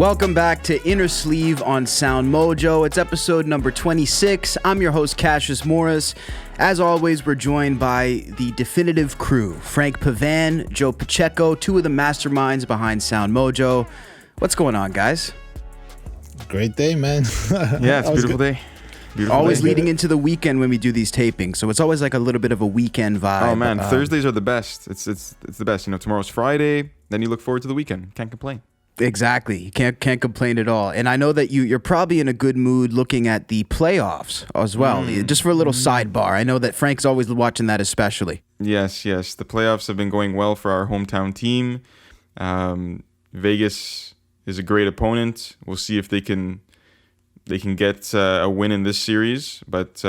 Welcome back to Innersleeve on SoundMojo. It's episode number 26. I'm your host, Cassius Morris. As always, we're joined by the definitive crew, Frank Pavan, Joe Pacheco, two of the masterminds behind SoundMojo. What's going on, guys? Great day, man. Yeah, it's a beautiful day. Beautiful always day. Leading into the weekend when we do these tapings, so it's always like a little bit of a weekend vibe. Oh man, Thursdays are the best. It's the best. You know, tomorrow's Friday, then you look forward to the weekend. Can't complain. Exactly. You can't complain at all. And I know that you're probably in a good mood looking at the playoffs as well. Just for a little sidebar, I know that Frank's always watching that especially. Yes. The playoffs have been going well for our hometown team. Vegas is a great opponent. We'll see if they can get a win in this series, but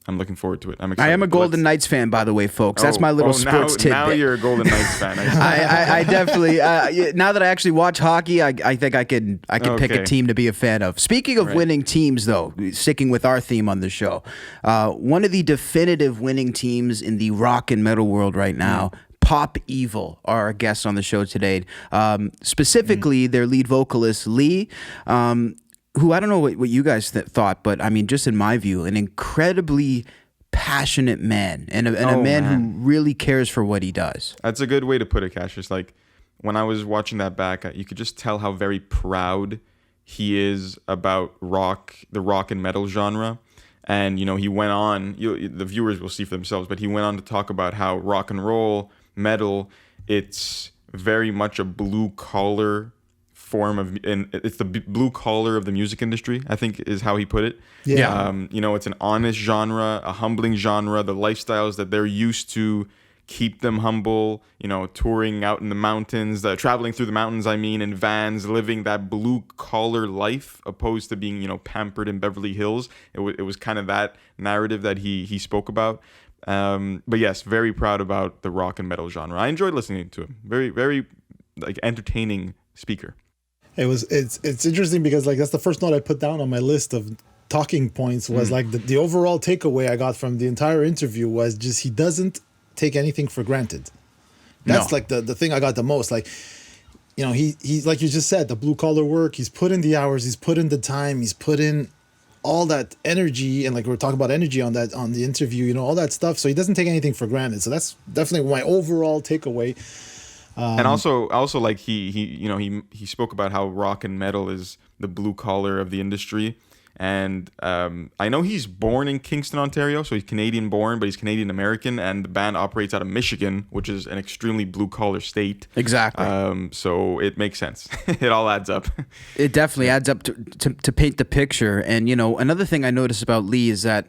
I'm looking forward to it. I'm excited. I am a Golden Knights fan, by the way, folks. That's my little sports tidbit. Now you're a Golden Knights fan. I definitely. Now that I actually watch hockey, I think I can pick a team to be a fan of. Speaking of winning teams, though, sticking with our theme on the show, one of the definitive winning teams in the rock and metal world right now. Pop Evil are our guests on the show today. Specifically, their lead vocalist, Leigh, who I don't know what you guys thought, but I mean, just in my view, an incredibly passionate man and a man who really cares for what he does. That's a good way to put it, Cassius. Like, when I was watching that back, you could just tell how very proud he is about the rock and metal genre. And, you know, he went on, the viewers will see for themselves, but he went on to talk about how rock and roll, metal, it's very much a blue collar form of, and it's the blue collar of the music industry, I think is how he put it. Yeah. You know, it's an honest genre, a humbling genre. The lifestyles that they're used to keep them humble, you know, touring out in the mountains, traveling through the mountains, in vans, living that blue collar life opposed to being, you know, pampered in Beverly Hills. It was kind of that narrative that he spoke about. But yes, very proud about the rock and metal genre. I enjoyed listening to him. Very, very like entertaining speaker. It's interesting because like that's the first note I put down on my list of talking points was like the overall takeaway I got from the entire interview was just he doesn't take anything for granted. That's like the thing I got the most. Like, you know, he's like you just said, the blue collar work, he's put in the hours, he's put in the time, he's put in all that energy, and like we were talking about energy on the interview, you know, all that stuff. So he doesn't take anything for granted. So that's definitely my overall takeaway. And also like he spoke about how rock and metal is the blue collar of the industry. And I know he's born in Kingston, Ontario, so he's Canadian born, but he's Canadian American, and the band operates out of Michigan, which is an extremely blue collar state. Exactly. So it makes sense. It all adds up. It definitely adds up to paint the picture. And you know, another thing I noticed about Leigh is that,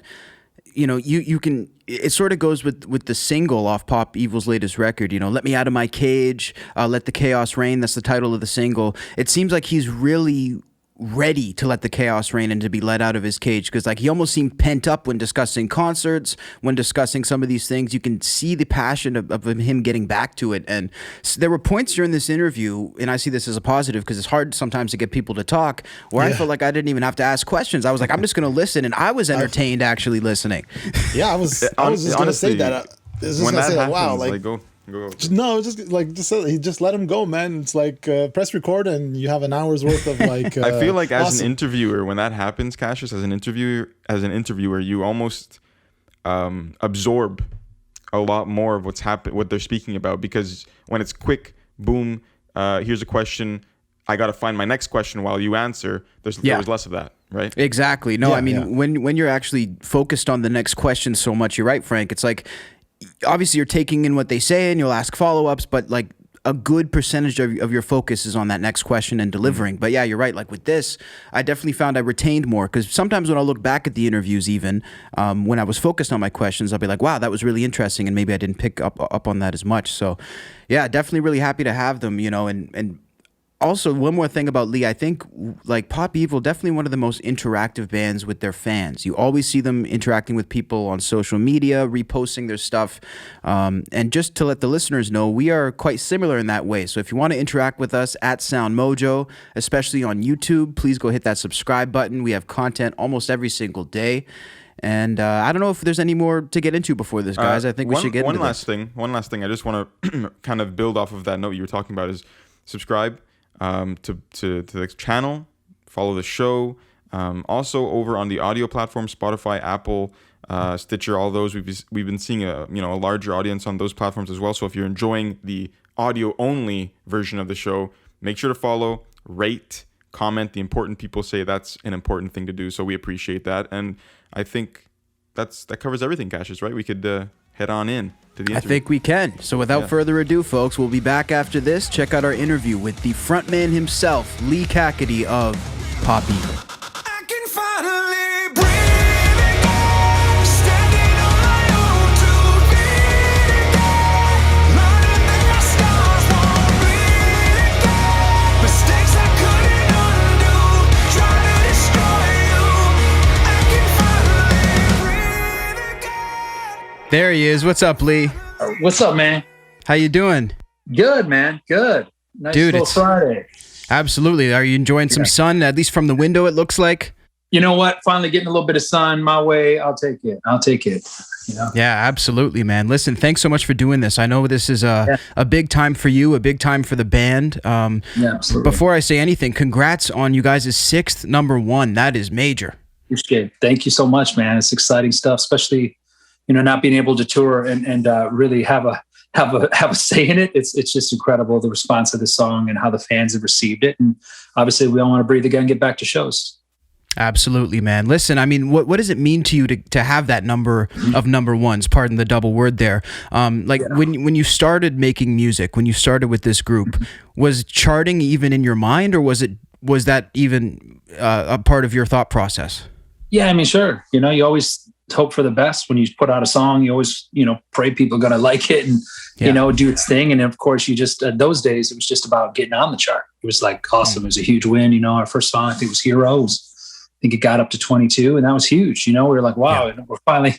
you know, you can, it sort of goes with the single off Pop Evil's latest record, you know, Let Me Out of My Cage, Let the Chaos Reign. That's the title of the single. It seems like he's really ready to let the chaos reign and to be let out of his cage, because like he almost seemed pent up when discussing concerts, when discussing some of these things. You can see the passion of him getting back to it. And there were points during this interview, and I see this as a positive because it's hard sometimes to get people to talk, where I felt like I didn't even have to ask questions. I was like, I'm just going to listen, and I was entertained actually listening. Yeah, I was just going to say that. I was just going to say that. Wow, like go. No, just let him go, man. It's like press record and you have an hour's worth of like. I feel like as an interviewer, when that happens, Cassius, as an interviewer, you almost absorb a lot more of what they're speaking about, because when it's quick, boom, here's a question, I got to find my next question while you answer. There was less of that, right? Exactly. No, when you're actually focused on the next question so much, you're right, Frank. It's like, obviously you're taking in what they say and you'll ask follow-ups, but like a good percentage of your focus is on that next question and delivering. But yeah, you're right. Like with this, I definitely found I retained more, because sometimes when I look back at the interviews, even when I was focused on my questions, I'll be like, wow, that was really interesting, and maybe I didn't pick up on that as much. So yeah, definitely really happy to have them, you know. And also, one more thing about Leigh, I think like Pop Evil, definitely one of the most interactive bands with their fans. You always see them interacting with people on social media, reposting their stuff. And just to let the listeners know, we are quite similar in that way. So if you want to interact with us at SoundMojo, especially on YouTube, please go hit that subscribe button. We have content almost every single day. And I don't know if there's any more to get into before this, guys. I think we should get into One last thing. I just want to kind of build off of that note you were talking about is subscribe. to the channel, follow the show. Also over on the audio platform, Spotify, Apple, Stitcher, all those, we've been seeing a larger audience on those platforms as well. So if you're enjoying the audio only version of the show, make sure to follow, rate, comment. The important people say that's an important thing to do, so we appreciate that. And I think that covers everything, Cassius, right? We could head on in to the interview. I think we can. So without further ado, folks, we'll be back after this. Check out our interview with the frontman himself, Leigh Kakaty of Pop Evil. I can finally breathe again, standing on my own 2 feet again, learning that my scars won't bleed again, mistakes I couldn't undo, trying to destroy you. I can finally breathe again. There he is. What's up, Leigh? What's up, man? How you doing? Good, man. Good. Nice Dude, little Friday. Absolutely. Are you enjoying some sun, at least from the window, it looks like? You know what? Finally getting a little bit of sun my way. I'll take it. You know? Yeah, absolutely, man. Listen, thanks so much for doing this. I know this is a big time for you, a big time for the band. Yeah, absolutely. Before I say anything, congrats on you guys' 6th #1. That is major. Appreciate it. Thank you so much, man. It's exciting stuff, especially, not being able to tour and really have a say in it. It's just incredible, the response of the song and how the fans have received it. And obviously we all want to breathe again and get back to shows. Absolutely, man. Listen, I mean, what does it mean to you to have that number of #1s? Pardon the double word there. When you started making music, when you started with this group, was charting even in your mind, or was that even a part of your thought process? Yeah, I mean, sure. You always hope for the best when you put out a song. You always, pray people are going to like it and, do its thing. And of course, you just, those days, it was just about getting on the chart. It was like awesome. It was a huge win. Our first song, I think, was Heroes. I think it got up to 22, and that was huge. We were like, wow, we're finally,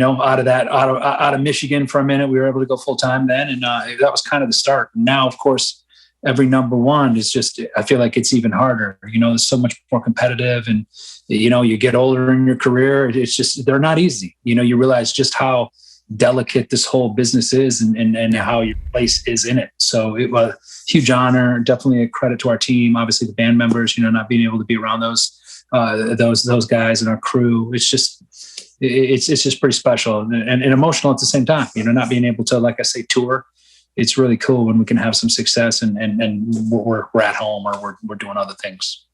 out of Michigan for a minute. We were able to go full time then. And that was kind of the start. And now, of course, every #1 is just, I feel like it's even harder. It's so much more competitive, and, you get older in your career. It's just, they're not easy. You realize just how delicate this whole business is and how your place is in it. So it was a huge honor, definitely a credit to our team. Obviously the band members, not being able to be around those guys and our crew. It's just pretty special and emotional at the same time, not being able to, like I say, tour. It's really cool when we can have some success and we're at home or we're doing other things.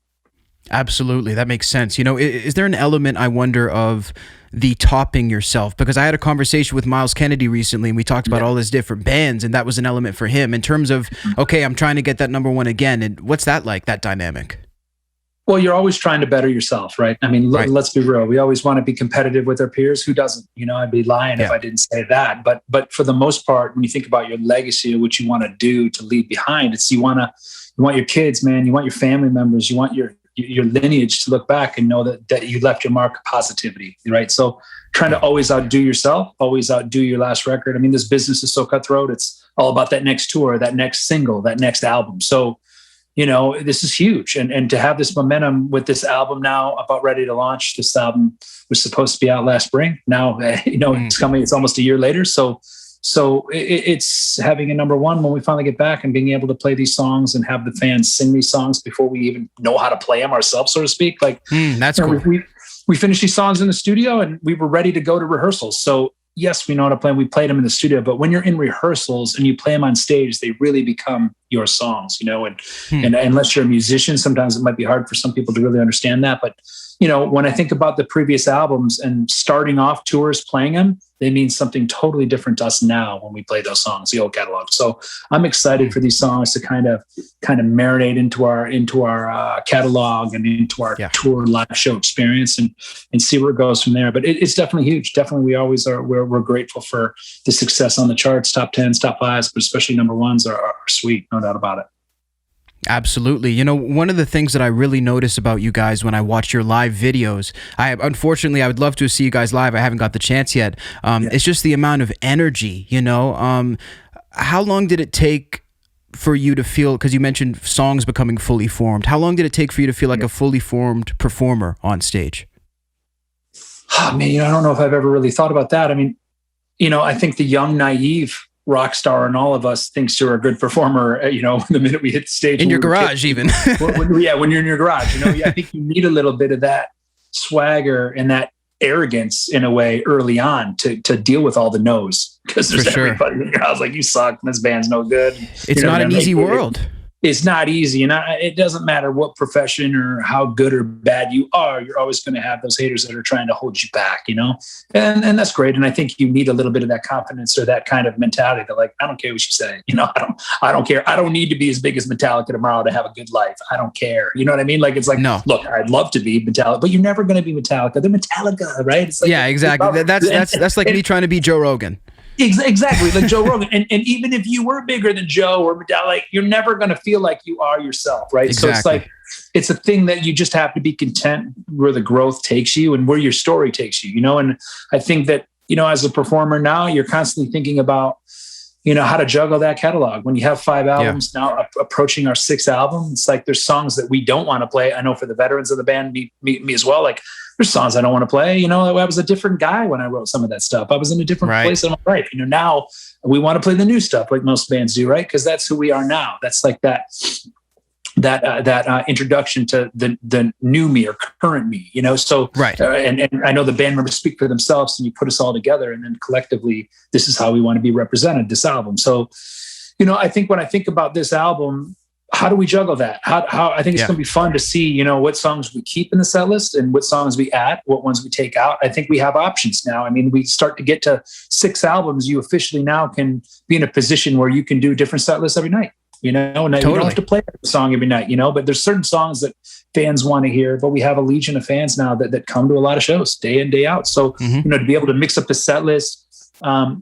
Absolutely. That makes sense. Is there an element, I wonder, of the topping yourself? Because I had a conversation with Miles Kennedy recently, and we talked about all his different bands, and that was an element for him in terms of, okay, I'm trying to get that #1 again. And what's that like, that dynamic? Well, you're always trying to better yourself, right? I mean, let's be real. We always want to be competitive with our peers. Who doesn't? I'd be lying if I didn't say that. But for the most part, when you think about your legacy or what you want to do to leave behind, it's you want your kids, man. You want your family members. You want your lineage to look back and know that you left your mark of positivity, right? So trying to always outdo yourself, always outdo your last record. I mean, this business is so cutthroat. It's all about that next tour, that next single, that next album. So this is huge. And to have this momentum with this album now about ready to launch. This album was supposed to be out last spring. Now, it's coming, it's almost a year later. So it's having a #1 when we finally get back and being able to play these songs and have the fans sing these songs before we even know how to play them ourselves, so to speak. Like that's cool. We finished these songs in the studio and we were ready to go to rehearsals. So yes, we know how to play them. We played them in the studio, but when you're in rehearsals and you play them on stage, they really become your songs, and unless you're a musician, sometimes it might be hard for some people to really understand that. But, when I think about the previous albums and starting off tours playing them, they mean something totally different to us now when we play those songs, the old catalog. So I'm excited for these songs to kind of marinate into our catalog and into our tour live show experience and see where it goes from there. But it's definitely huge. Definitely, we always are. We're grateful for the success on the charts, top 10s, top 5s, but especially #1s are sweet, no doubt about it. Absolutely. One of the things that I really notice about you guys when I watch your live videos, unfortunately, I would love to see you guys live. I haven't got the chance yet. It's just the amount of energy, How long did it take for you to feel, because you mentioned songs becoming fully formed, how long did it take for you to feel like a fully formed performer on stage? Oh, man, I don't know if I've ever really thought about that. I mean, I think the young, naive rock star in all of us thinks you're a good performer, the minute we hit the stage. In your garage, even. when you're in your garage, I think you need a little bit of that swagger and that arrogance in a way early on to deal with all the no's, because there's everybody in the house like, you suck, this band's no good. It's not an easy world. It's not easy. And it doesn't matter what profession or how good or bad you are, you're always going to have those haters that are trying to hold you back, and that's great. And I think you need a little bit of that confidence or that kind of mentality that, like, I don't care what you say. I don't care. I don't need to be as big as Metallica tomorrow to have a good life. I don't care. You know what I mean? Like, it's like, no, look, I'd love to be Metallica, but you're never going to be Metallica. They're Metallica, right? It's like, yeah, exactly. That's like me trying to be Joe Rogan. Exactly, like Joe Rogan. And even if you were bigger than Joe or Metallica, like, you're never going to feel like you are yourself, right? Exactly. So it's like, it's a thing that you just have to be content where the growth takes you and where your story takes you, And I think that, as a performer now, you're constantly thinking about, how to juggle that catalog. When you have 5 albums now approaching our 6th album, it's like there's songs that we don't want to play. I know for the veterans of the band, me as well, like, there's songs I don't want to play. I was a different guy when I wrote some of that stuff. I was in a different place in my life. Now we want to play the new stuff like most bands do, right? Because that's who we are now. That's like that introduction to the new me or current me, So right. And I know the band members speak for themselves, and you put us all together, and then collectively, this is how we want to be represented. This album. So, I think when I think about this album, how do we juggle that? How I think it's going to be fun to see, what songs we keep in the set list and what songs we add, what ones we take out. I think we have options now. I mean, we start to get to 6 albums. You officially now can be in a position where you can do different set lists every night, and totally. You don't have to play a song every night, but there's certain songs that fans want to hear, but we have a legion of fans now that come to a lot of shows day in, day out. So, to be able to mix up the set list,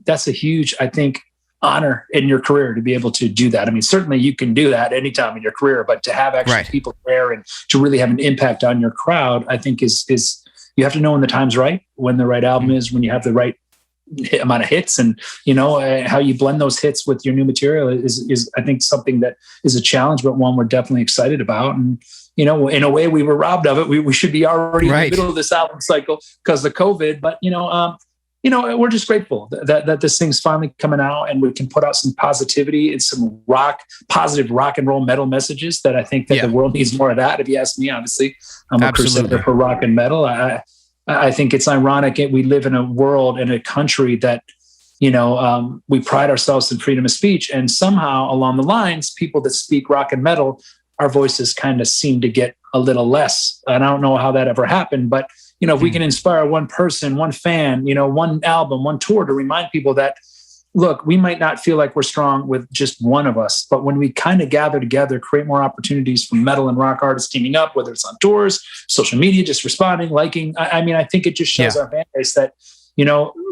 that's a huge, I think, honor in your career to be able to do that. I mean, certainly you can do that anytime in your career, but to have actually people there and to really have an impact on your crowd, I think is you have to know when the time's right, when the right album is, when you have the right amount of hits, and how you blend those hits with your new material is I think something that is a challenge, but one we're definitely excited about. And in a way, we were robbed of it. We should be already in the middle of this album cycle because of COVID, but we're just grateful that this thing's finally coming out, and we can put out some positivity and some positive rock and roll metal messages that I think that the world needs more of that. If you ask me, obviously, I'm a crusader for rock and metal. I think it's ironic. We live in a world, in a country that, we pride ourselves in freedom of speech, and somehow along the lines, people that speak rock and metal, our voices kind of seem to get a little less. And I don't know how that ever happened, but if we can inspire one person, one fan, one album, one tour to remind people that, look, we might not feel like we're strong with just one of us, but when we kind of gather together, create more opportunities for metal and rock artists teaming up, whether it's on tours, social media, just responding, liking. I think it just shows our fan base that,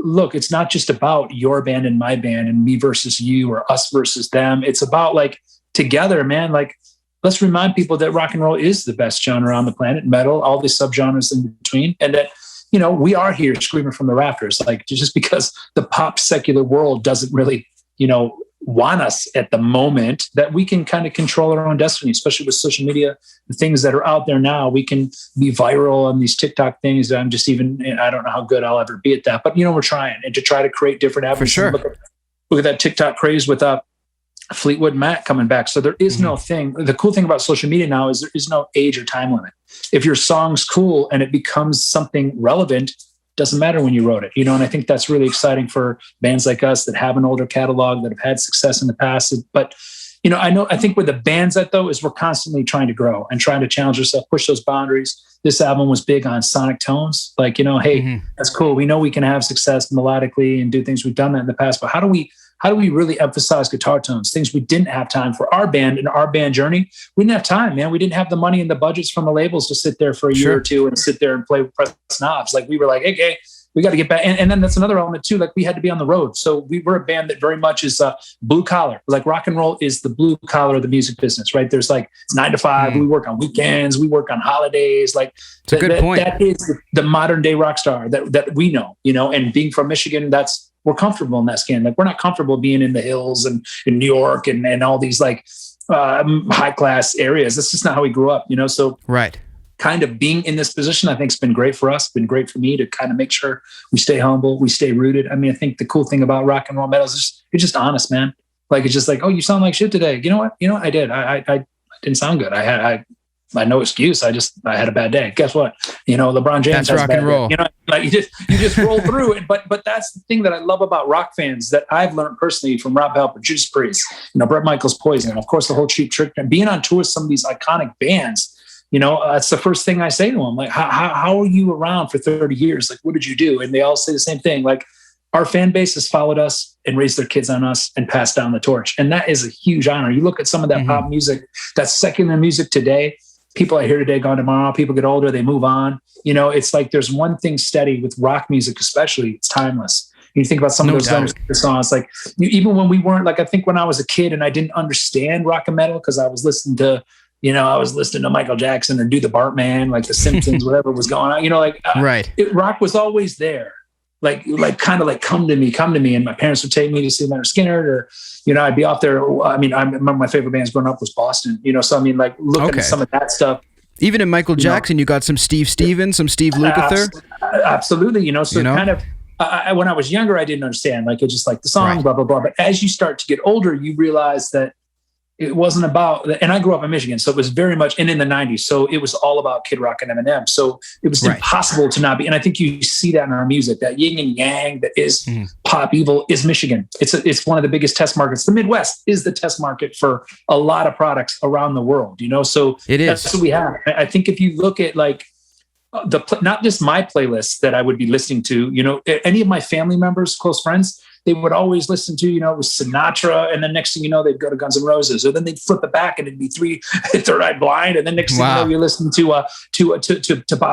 look, it's not just about your band and my band and me versus you or us versus them. It's about, like, together, man, like, let's remind people that rock and roll is the best genre on the planet, metal, all these subgenres in between, and that, we are here screaming from the rafters, like, just because the pop secular world doesn't really, want us at the moment, that we can kind of control our own destiny, especially with social media, the things that are out there now. We can be viral on these TikTok things. I don't know how good I'll ever be at that, but, we're trying, and to try to create different avenues. For sure. Look at that TikTok craze with Fleetwood Mac coming back. So there is no thing. The cool thing about social media now is there is no age or time limit. If your song's cool and it becomes something relevant, doesn't matter when you wrote it, and I think that's really exciting for bands like us that have an older catalog, that have had success in the past. But, I think with the bands though, is we're constantly trying to grow and trying to challenge ourselves, push those boundaries. This album was big on sonic tones. Like, hey, that's cool. We know we can have success melodically and do things. We've done that in the past, but how do we really emphasize guitar tones, things we didn't have time for our band and our band journey? We didn't have time, man. We didn't have the money and the budgets from the labels to sit there for a year or two and sit there and play with press knobs. Like, we were like, hey, we got to get back. And then that's another element too. Like, we had to be on the road. So we were a band that very much is blue collar. Like, rock and roll is the blue collar of the music business, right? There's like, it's 9 to 5. We work on weekends. We work on holidays. Like, it's a good point. That is the modern day rock star that we know, and being from Michigan, we're comfortable in that skin. Like, we're not comfortable being in the hills and in New York and all these like high class areas. That's just not how we grew up, So right. kind of being in this position, I think it's been great for us, been great for me to kind of make sure we stay humble, we stay rooted. I mean, I think the cool thing about rock and roll metal is it's just honest, man. Like, it's just like, oh, you sound like shit today. You know what? I did. I didn't sound good. I had no excuse. I had a bad day. Guess what? LeBron James. That's rock and roll. Like you just roll through it. But that's the thing that I love about rock fans that I've learned personally from Rob Halper, Judas Priest, Bret Michaels, Poison, and of course the whole Cheap Trick, and being on tour with some of these iconic bands. That's the first thing I say to them. Like, how are you around for 30 years? Like, what did you do? And they all say the same thing. Like, our fan base has followed us and raised their kids on us and passed down the torch. And that is a huge honor. You look at some of that pop music, that secular music today, people I hear today, gone tomorrow, people get older, they move on. It's like there's one thing steady with rock music, especially, it's timeless. You think about some of those songs, like even when we weren't, like, I think when I was a kid and I didn't understand rock and metal because I was listening to, Michael Jackson or Do the Bartman, like the Simpsons, whatever was going on, right. Rock was always there. Like kind of like come to me. And my parents would take me to see Leonard Skinner, or, I'd be off there. I mean, I remember my favorite bands growing up was Boston, so I mean, like looking at some of that stuff. Even in Michael Jackson, you got some Steve Stevens, some Steve Lukather. Absolutely. Kind of, when I was younger, I didn't understand, like, it's just like the song, blah, blah, blah. But as you start to get older, you realize that it wasn't about, and I grew up in Michigan, so it was very much, and in the 90s, so it was all about Kid Rock and Eminem. So it was impossible to not be, and I think you see that in our music, that yin and yang that is pop evil is Michigan. It's one of the biggest test markets. The Midwest is the test market for a lot of products around the world, so it is. That's what we have. I think if you look at like not just my playlists that I would be listening to, any of my family members, close friends, they would always listen to, it was Sinatra. And then next thing you know, they'd go to Guns N' Roses, or then they'd flip it back and it'd be Third Eye Blind. And then next thing you know, you're listening to Bob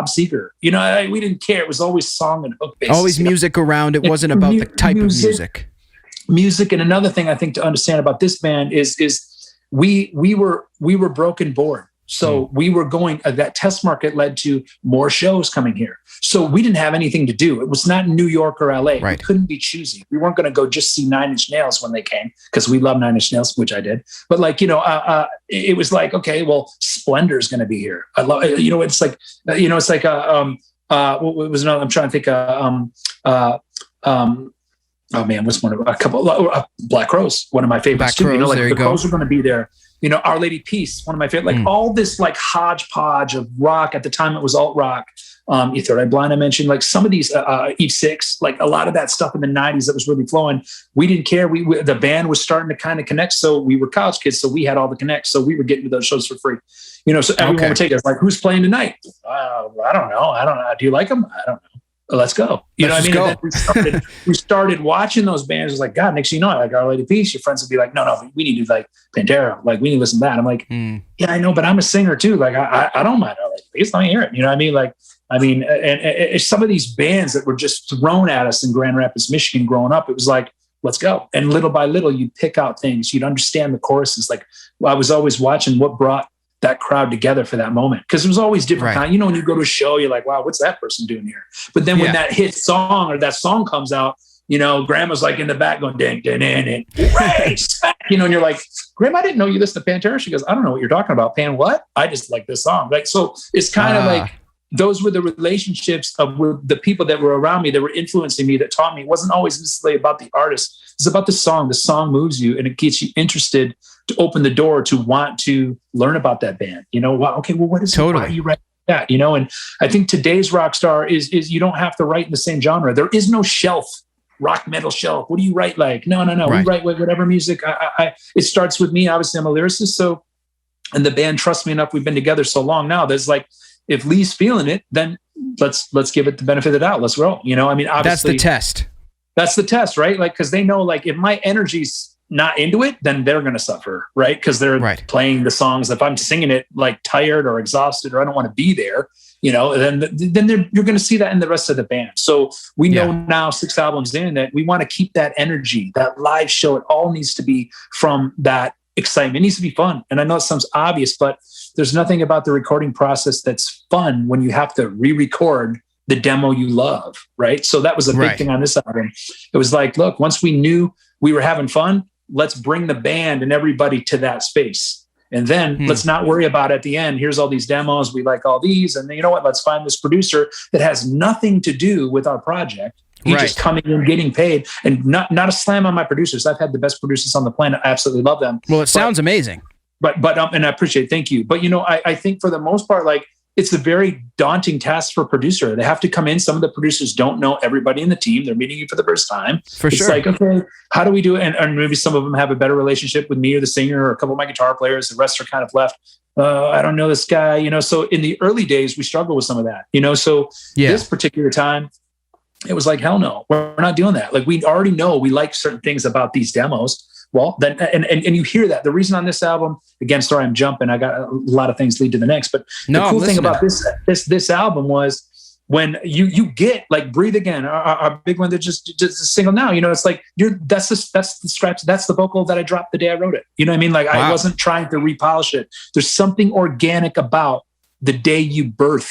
Seger. We didn't care. It was always song and hook based. Always music around. It wasn't about the type of music. Music. And another thing I think to understand about this band is we were broken board. So we were going, that test market led to more shows coming here. So we didn't have anything to do. It was not New York or LA. Right. We couldn't be choosy. We weren't going to go just see Nine Inch Nails when they came, because we love Nine Inch Nails, which I did. But like, it was like, okay, well, Splendor's going to be here. I love, it's like, it's like, what was another, I'm trying to think, oh man, what's one of a couple? Black Crowes, one of my favorites too. The Crowes are going to be there. Our Lady Peace, one of my favorite. Like all this like hodgepodge of rock at the time. It was alt rock. Third Eye Blind, I mentioned. Like some of these Eve Six, like a lot of that stuff in the '90s that was really flowing. We didn't care. The band was starting to kind of connect. So we were college kids, so we had all the connects. So we were getting to those shows for free. So everyone would take us. Like, who's playing tonight? I don't know. Do you like them? I don't know. Let's go. Let's what I mean? And then we started watching those bands. It was like, God, next thing you know, like Our Lady Peace, your friends would be like, no, we need to like Pantera. Like, we need to listen to that. I'm like, yeah, I know, but I'm a singer too. Like, I don't mind Our Lady Peace. Let me hear it. You know what I mean? Like, and some of these bands that were just thrown at us in Grand Rapids, Michigan growing up, it was like, let's go. And little by little, you'd pick out things. You'd understand the choruses. Like, I was always watching what brought that crowd together for that moment, because it was always different. Right. When you go to a show, you're like, wow, what's that person doing here? But then when that hit song or that song comes out, grandma's like in the back going, ding, ding, ding, ding, and you're like, Grandma, I didn't know you listened to Pantera. She goes, I don't know what you're talking about. Pan what? I just like this song. Like, so it's kind of like, those were the relationships of the people that were around me, that were influencing me, that taught me. It wasn't always necessarily about the artist. It's about the song. The song moves you and it gets you interested to open the door to want to learn about that band. What is it? Why do you write that? And I think today's rock star is you don't have to write in the same genre. There is no shelf, rock metal shelf. What do you write like? No. Right. We write whatever music. It starts with me. Obviously, I'm a lyricist. And the band trusts me enough. We've been together so long now. There's like, if Leigh's feeling it, then let's give it the benefit of the doubt. Let's roll. Obviously that's the test. That's the test, right? Like, because they know, like, if my energy's not into it, then they're going to suffer, right? Because they're playing the songs. If I'm singing it like tired or exhausted, or I don't want to be there, then you're going to see that in the rest of the band. So we know now, 6 albums in, that we want to keep that energy, that live show. It all needs to be from that excitement. It needs to be fun. And I know it sounds obvious, but there's nothing about the recording process that's fun when you have to re-record the demo you love, right? So that was a big thing on this album. It was like, look, once we knew we were having fun, let's bring the band and everybody to that space. And then let's not worry about at the end, here's all these demos. We like all these. And then, you know what? Let's find this producer that has nothing to do with our project. He's just coming in, getting paid, and not a slam on my producers. I've had the best producers on the planet. I absolutely love them. Well, it sounds amazing. But and I appreciate, thank you. But, you know, I think for the most part, like, it's a very daunting task for a producer. They have to come in. Some of the producers don't know everybody in the team. They're meeting you for the first time. It's like, okay, how do we do it? And maybe some of them have a better relationship with me or the singer or a couple of my guitar players. The rest are kind of left. I don't know this guy, you know? So in the early days, we struggled with some of that, you know? So this particular time, it was like, hell no, we're not doing that. Like, we already know we like certain things about these demos. Well, then, and you hear that. The reason on this album, again, sorry, I'm jumping. I got a lot of things lead to the next, but the cool thing about this album was when you get like Breathe Again, our big one that just a single now, you know, it's like that's the scratch. That's the vocal that I dropped the day I wrote it. You know what I mean? Like, I wasn't trying to repolish it. There's something organic about the day you birth.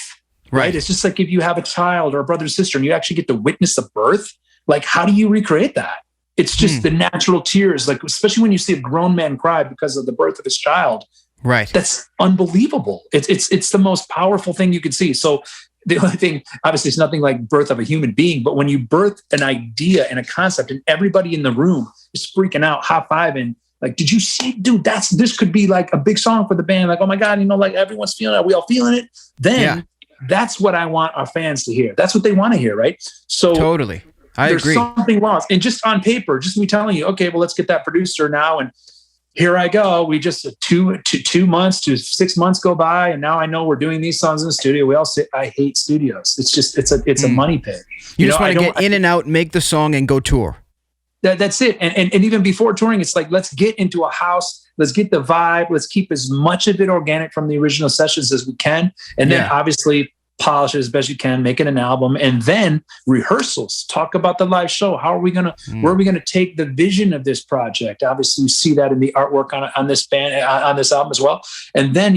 Right. It's just like if you have a child or a brother or sister and you actually get to witness the birth, like, how do you recreate that? It's just the natural tears, like, especially when you see a grown man cry because of the birth of his child. Right. That's unbelievable. It's the most powerful thing you can see. So the only thing, obviously, it's nothing like birth of a human being, but when you birth an idea and a concept and everybody in the room is freaking out, high-fiving, like, did you see, dude, this could be like a big song for the band. Like, oh my God, you know, like everyone's feeling it. We all feeling it. Then that's what I want our fans to hear. That's what they want to hear. Right. So totally. I agree. There's something lost. And just on paper, just me telling you, okay, well, let's get that producer now. And here I go. We just 2 months to 6 months go by. And now I know we're doing these songs in the studio. We all say, I hate studios. It's just, it's a money pit. You just want to get in and out, make the song and go tour. That's it. And even before touring, it's like, let's get into a house. Let's get the vibe. Let's keep as much of it organic from the original sessions as we can. And then obviously polish it as best you can, make it an album, and then rehearsals, talk about the live show. How are we going to, where are we going to take the vision of this project? Obviously you see that in the artwork on this band, on this album as well. And then,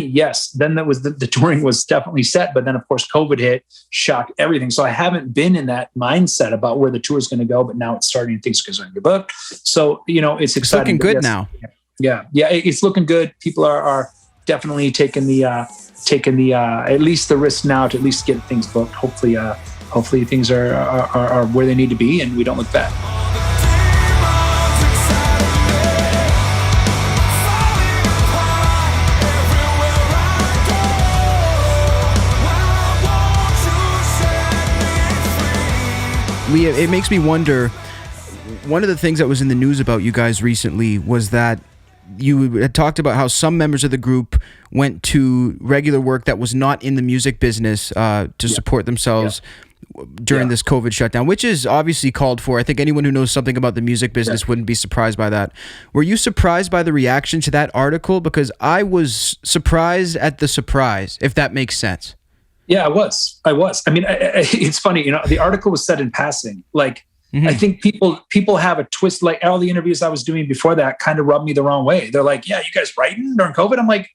then that was the touring was definitely set, but then of course, COVID hit, shocked everything. So I haven't been in that mindset about where the tour is going to go, but now it's starting, things are going to get booked. So, you know, it's exciting. It's looking good now. Yeah. It's looking good. People are definitely taking the at least the risk now to at least get things booked. Hopefully things are where they need to be and we don't look back. It makes me wonder, one of the things that was in the news about you guys recently was that you had talked about how some members of the group went to regular work that was not in the music business to support themselves during this COVID shutdown, which is obviously called for. I think anyone who knows something about the music business wouldn't be surprised by that. Were you surprised by the reaction to that article? Because I was surprised at the surprise, if that makes sense. Yeah, I was. I mean, it's funny, you know, the article was said in passing, like, I think people have a twist. Like all the interviews I was doing before that kind of rubbed me the wrong way. They're like, yeah, you guys writing during COVID? I'm like,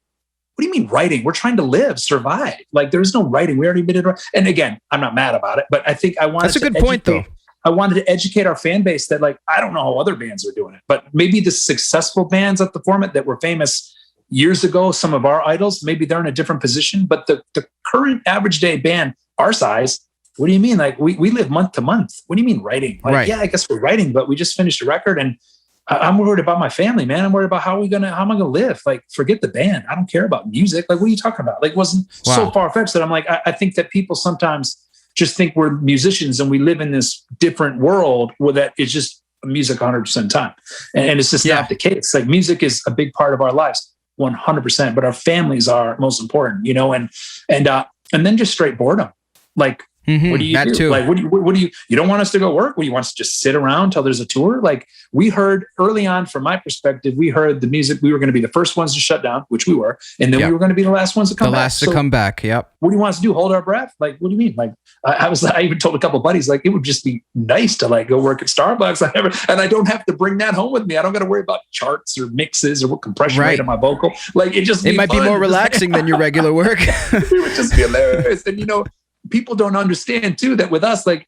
what do you mean writing? We're trying to live, survive. Like there's no writing. We already did it. And again, I'm not mad about it, but I think I wanted That's a good point though. I wanted to educate our fan base that like, I don't know how other bands are doing it, but maybe the successful bands at the format that were famous years ago, some of our idols, maybe they're in a different position, but the current average day band, our size, what do you mean? Like we live month to month. What do you mean writing? Like, yeah, I guess we're writing, but we just finished a record and I'm worried about my family, man. I'm worried about how am I going to live? Like, forget the band. I don't care about music. Like, what are you talking about? Like, it wasn't so far-fetched that I'm like, I think that people sometimes just think we're musicians and we live in this different world where that is just music 100% of the time. And it's just not the case. Like music is a big part of our lives, 100%, but our families are most important, you know, and then just straight boredom. Like, what do you do? Too. Like, what do you don't want us to go work? What do you want us to just sit around till there's a tour? Like we heard early on, from my perspective, we heard the music. We were going to be the first ones to shut down, which we were. And then we were going to be the last ones to come back. The last to come back. Yep. What do you want us to do? Hold our breath? Like, what do you mean? Like I even told a couple of buddies, like, it would just be nice to like go work at Starbucks. And I don't have to bring that home with me. I don't got to worry about charts or mixes or what compression rate on my vocal. Like it might be more relaxing than your regular work. It would just be hilarious. And, you know, people don't understand too that with us, like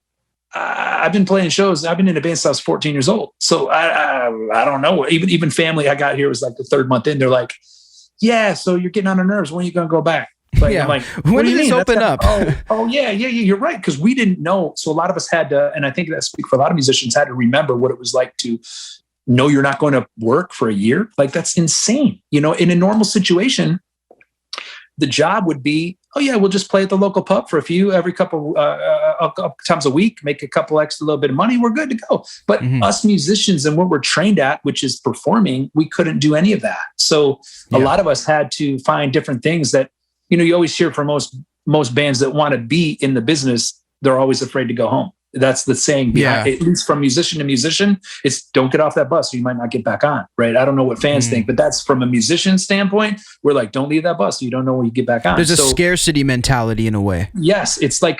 I've been playing shows. I've been in a band since I was 14 years old. So I don't know. Even family I got here was like the third month in. They're like, yeah, so you're getting on our nerves. When are you going to go back? Like, Yeah. I'm like, When what do did you this mean? open up? Yeah, you're right. Because we didn't know. So a lot of us had to, and I think that speaks for a lot of musicians, had to remember what it was like to know you're not going to work for a year. Like, that's insane. You know, in a normal situation, the job would be, oh yeah, we'll just play at the local pub for every couple times a week, make a couple extra little bit of money. We're good to go. But us musicians and what we're trained at, which is performing, we couldn't do any of that. So a lot of us had to find different things that, you know, you always hear from most bands that want to be in the business, they're always afraid to go home. That's the saying behind, at least from musician to musician, it's don't get off that bus or you might not get back on, right? I don't know what fans think, but that's from a musician standpoint. We're like, don't leave that bus so you don't know when you get back on. There's a scarcity mentality in a way. Yes, it's like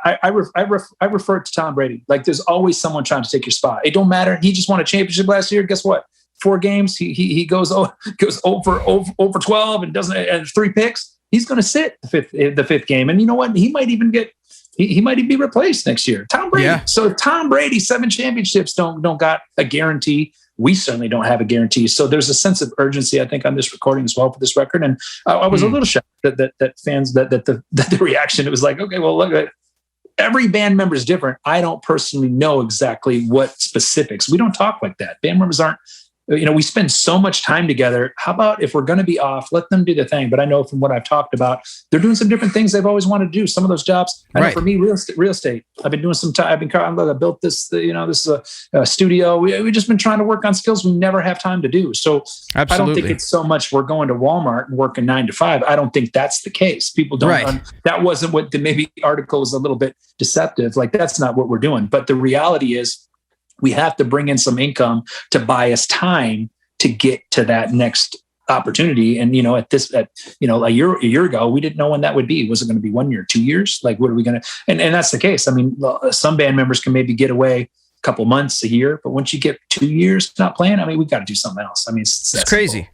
I refer to Tom Brady. Like, there's always someone trying to take your spot. It don't matter. He just won a championship last year. Guess what? 4 games. He goes over 12 and 3 picks. He's going to sit the fifth game, and you know what? He might even get. He might even be replaced next year. Tom Brady. Yeah. So Tom Brady, 7 championships don't got a guarantee. We certainly don't have a guarantee. So there's a sense of urgency, I think, on this recording as well for this record. And I was a little shocked that fans that the reaction, it was like, okay, well, look, every band member is different. I don't personally know exactly what specifics. We don't talk like that. Band members aren't. You know, we spend so much time together. How about if we're going to be off, let them do the thing. But I know from what I've talked about, they're doing some different things they've always wanted to do. Some of those jobs, I know for me, real estate. I've been doing some time. I built this, this is a studio. We've just been trying to work on skills we never have time to do. So I don't think it's so much we're going to Walmart and working 9 to 5. I don't think that's the case. People don't, that wasn't what maybe article was a little bit deceptive. Like, that's not what we're doing. But the reality is, we have to bring in some income to buy us time to get to that next opportunity. And, a year ago, we didn't know when that would be. Was it going to be 1 year, 2 years? Like, what are we going to, and that's the case. I mean, some band members can maybe get away a couple months, a year, but once you get 2 years not playing, I mean, we've got to do something else. I mean, it's crazy.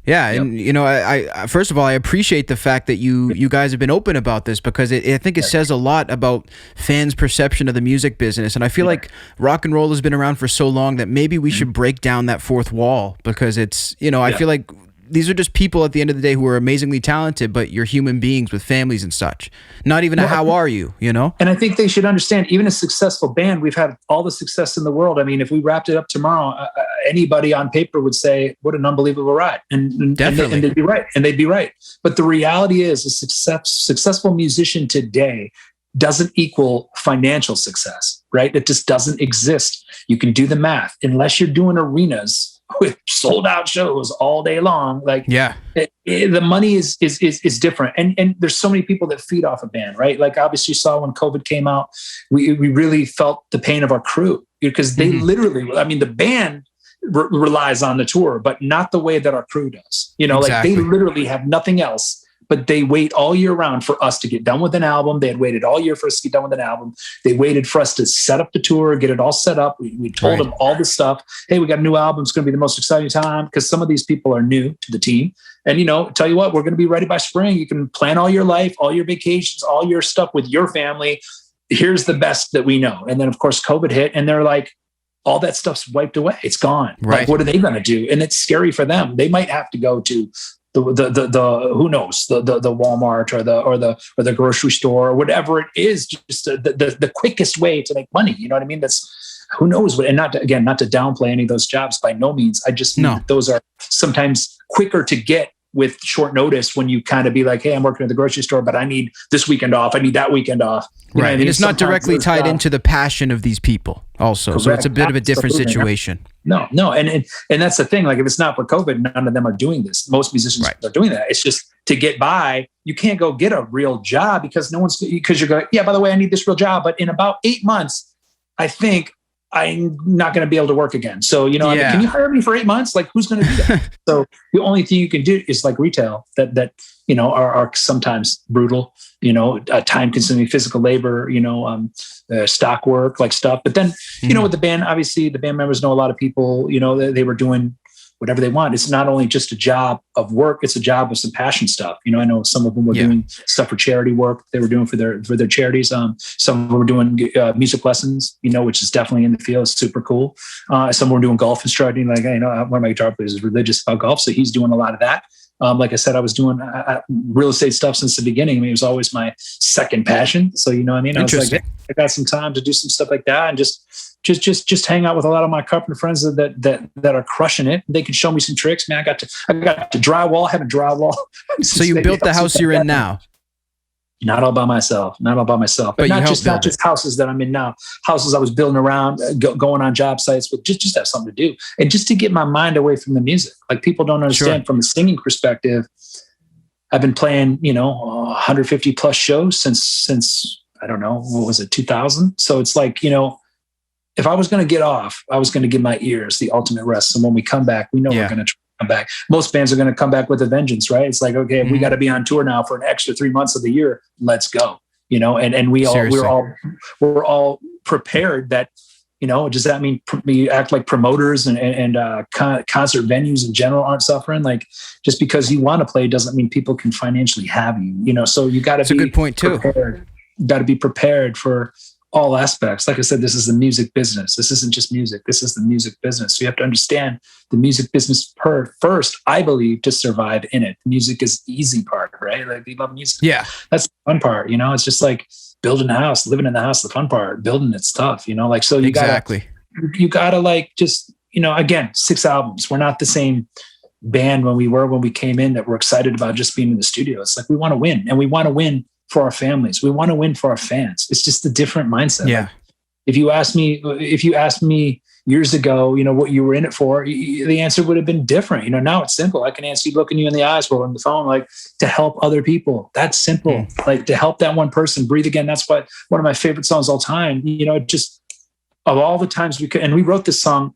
Yeah. And, I first of all, I appreciate the fact that you guys have been open about this, because I think it says a lot about fans' perception of the music business. And I feel like rock and roll has been around for so long that maybe we should break down that fourth wall, because it's, I feel like these are just people at the end of the day who are amazingly talented, but you're human beings with families and such. Not even how are you, And I think they should understand, even a successful band, we've had all the success in the world. I mean, if we wrapped it up tomorrow, anybody on paper would say, what an unbelievable ride. And they'd be right. And they'd be right. But the reality is, a successful musician today doesn't equal financial success, right? It just doesn't exist. You can do the math. Unless you're doing arenas with sold out shows all day long, the money is different. And there's so many people that feed off a band, right? Like, obviously you saw when COVID came out, we really felt the pain of our crew, because they literally, I mean, the band relies on the tour, but not the way that our crew does. Like, they literally have nothing else, but they wait all year round for us to get done with an album. They had waited all year for us to get done with an album. They waited for us to set up the tour, get it all set up. We told them all the stuff. Hey, we got a new album. It's going to be the most exciting time, because some of these people are new to the team. And, tell you what, we're going to be ready by spring. You can plan all your life, all your vacations, all your stuff with your family. Here's the best that we know. And then, of course, COVID hit, and they're like, all that stuff's wiped away. It's gone. Right. Like, what are they going to do? And it's scary for them. They might have to go to the who knows, the Walmart or the grocery store or whatever it is, just the quickest way to make money. You know what I mean? That's, who knows what, and not to downplay any of those jobs by no means. I just know that those are sometimes quicker to get with short notice, when you kind of be like, hey, I'm working at the grocery store, but I need this weekend off. I need that weekend off. Right. And it's not directly tied into the passion of these people also. Correct. So it's a bit of a different situation. No. And that's the thing. Like, if it's not for COVID, none of them are doing this. Most musicians are doing that. It's just to get by. You can't go get a real job because you're going, yeah, by the way, I need this real job. But in about 8 months, I think I'm not going to be able to work again. So, I mean, can you hire me for 8 months? Like, who's going to do that? So the only thing you can do is like retail that are sometimes brutal, time consuming physical labor, stock work, like stuff. But then, with the band, obviously the band members know a lot of people, they were doing whatever they want. It's not only just a job of work, it's a job of some passion stuff. I know some of them were doing stuff for charity work. They were doing for their charities. Some of them were doing music lessons, which is definitely in the field. It's super cool. Some were doing golf instructing. Like, one of my guitar players is religious about golf, so he's doing a lot of that. Like I said, I was doing real estate stuff since the beginning. I mean, it was always my second passion. So, you know what I mean? I was like, hey, I got some time to do some stuff like that and just hang out with a lot of my carpenter friends that are crushing it. They can show me some tricks, man. I got to drywall, having drywall. So you built the house you're in now? Not all by myself, but not just houses that I'm in now, houses I was building around, going on job sites with just have something to do. And just to get my mind away from the music. Like, people don't understand from a singing perspective. I've been playing, 150 plus shows since I don't know, what was it, 2000? So it's like, if I was going to get off, I was going to give my ears the ultimate rest. So when we come back, we know we're going to come back. Most bands are going to come back with a vengeance, right? It's like, okay, we got to be on tour now for an extra 3 months of the year. Let's go, and we're all prepared that, does that mean we act like promoters and concert venues in general aren't suffering? Like, just because you want to play doesn't mean people can financially have you, so you got to be a good point too. Got to be prepared for all aspects. Like I said, this is the music business. This isn't just music. This is the music business. So you have to understand the music business first, I believe, to survive in it. Music is the easy part, right? Like, we love music. Yeah. That's the fun part. It's just like building a house, living in the house, the fun part. Building it's tough, like, so you gotta like, just, again, 6 albums. We're not the same band when we came in that we're excited about just being in the studio. It's like, we want to win, and we want to win for our families. We want to win for our fans. It's just a different mindset. Yeah. Like, if you asked me years ago, what you were in it for, the answer would have been different. Now it's simple. I can answer you, looking you in the eyes while on the phone, like, to help other people. That's simple. Like, to help that one person breathe again. That's one of my favorite songs all time. Just of all the times we could, and we wrote this song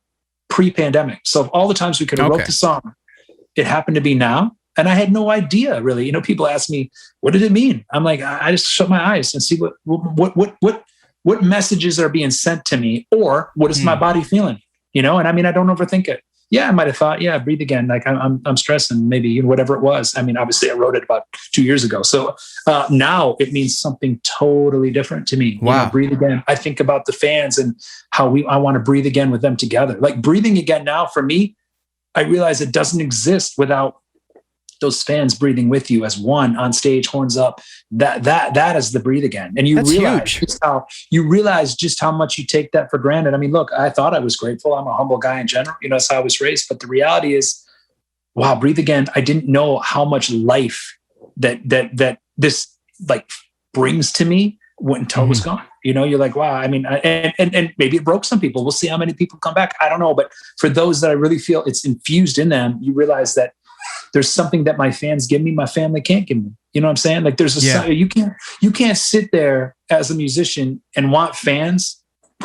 pre-pandemic. So of all the times we could have wrote the song, it happened to be now. And I had no idea, really. People ask me, what did it mean? I'm like, I just shut my eyes and see what messages are being sent to me, or what is my body feeling? And I mean, I don't overthink it. Yeah, I might have thought, breathe again. Like, I'm stressing, maybe, whatever it was. I mean, obviously I wrote it about 2 years ago. So now it means something totally different to me. Wow. Breathe again. I think about the fans and how I want to breathe again with them together. Like, breathing again now, for me, I realize it doesn't exist without those fans breathing with you as one on stage, horns up. That is the breathe again. And you realize just how much you take that for granted. I mean, look, I thought I was grateful. I'm a humble guy in general. That's how I was raised. But the reality is, wow, breathe again. I didn't know how much life that this like brings to me until it was gone. You're like, wow. I mean, and maybe it broke some people. We'll see how many people come back. I don't know. But for those that I really feel it's infused in them, you realize that there's something that my fans give me, my family can't give me. You know what I'm saying? Like, there's you can't sit there as a musician and want fans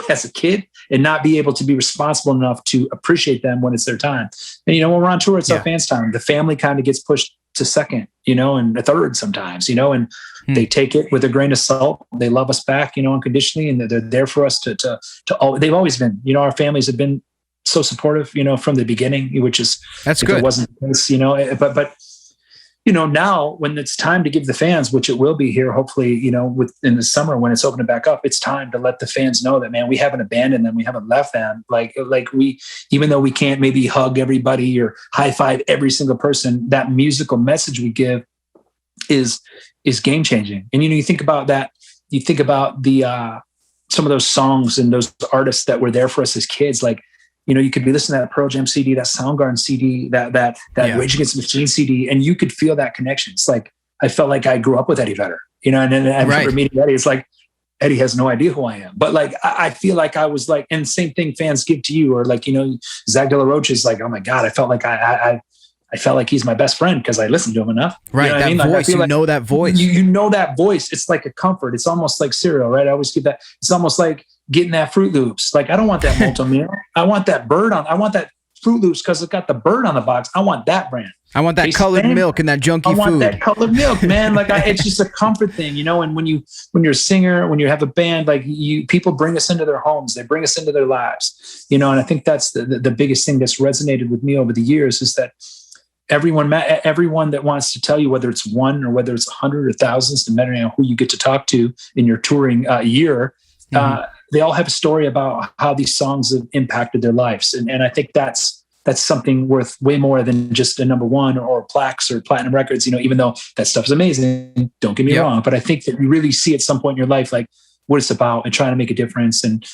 as a kid and not be able to be responsible enough to appreciate them when it's their time. And when we're on tour, it's our fans' time. The family kind of gets pushed to second, and a third sometimes, and they take it with a grain of salt. They love us back, unconditionally, and they're there for us to they've always been. Our families have been so supportive, from the beginning, which is, that's good. It wasn't this, but now when it's time to give the fans, which it will be here, hopefully, in the summer when it's opening back up, it's time to let the fans know that, man, we haven't abandoned them. We haven't left them. Like we, even though we can't maybe hug everybody or high five every single person, that musical message we give is game changing. And, you think about that, you think about the, some of those songs and those artists that were there for us as kids, like, you could be listening to that Pearl Jam CD, that Soundgarden CD, that Rage Against the Machine CD, and you could feel that connection. It's like, I felt like I grew up with Eddie Vedder, and then I remember meeting Eddie. It's like, Eddie has no idea who I am, but like, I feel like I was like, and same thing fans give to you, or like, Zach De La Rocha is like, oh my God, I felt like I felt like he's my best friend because I listened to him enough. Right. That voice, like, that voice. You know that voice. It's like a comfort. It's almost like cereal, right? I always give that. It's almost like getting that Fruit Loops. Like, I don't want that Multi-Meal. I want that I want that Fruit Loops because it's got the bird on the box. I want that brand. I want that colored milk and that junky food. I want that colored milk, man. Like, it's just a comfort thing, And when you're a singer, when you have a band, like, people bring us into their homes. They bring us into their lives, And I think that's the biggest thing that's resonated with me over the years is that everyone that wants to tell you, whether it's one or whether it's 100 or thousands, depending on who you get to talk to in your touring year, they all have a story about how these songs have impacted their lives. And I think that's that's something worth way more than just a number one or plaques or platinum records, even though that stuff is amazing. Don't get me wrong. But I think that you really see at some point in your life, like what it's about and trying to make a difference. And,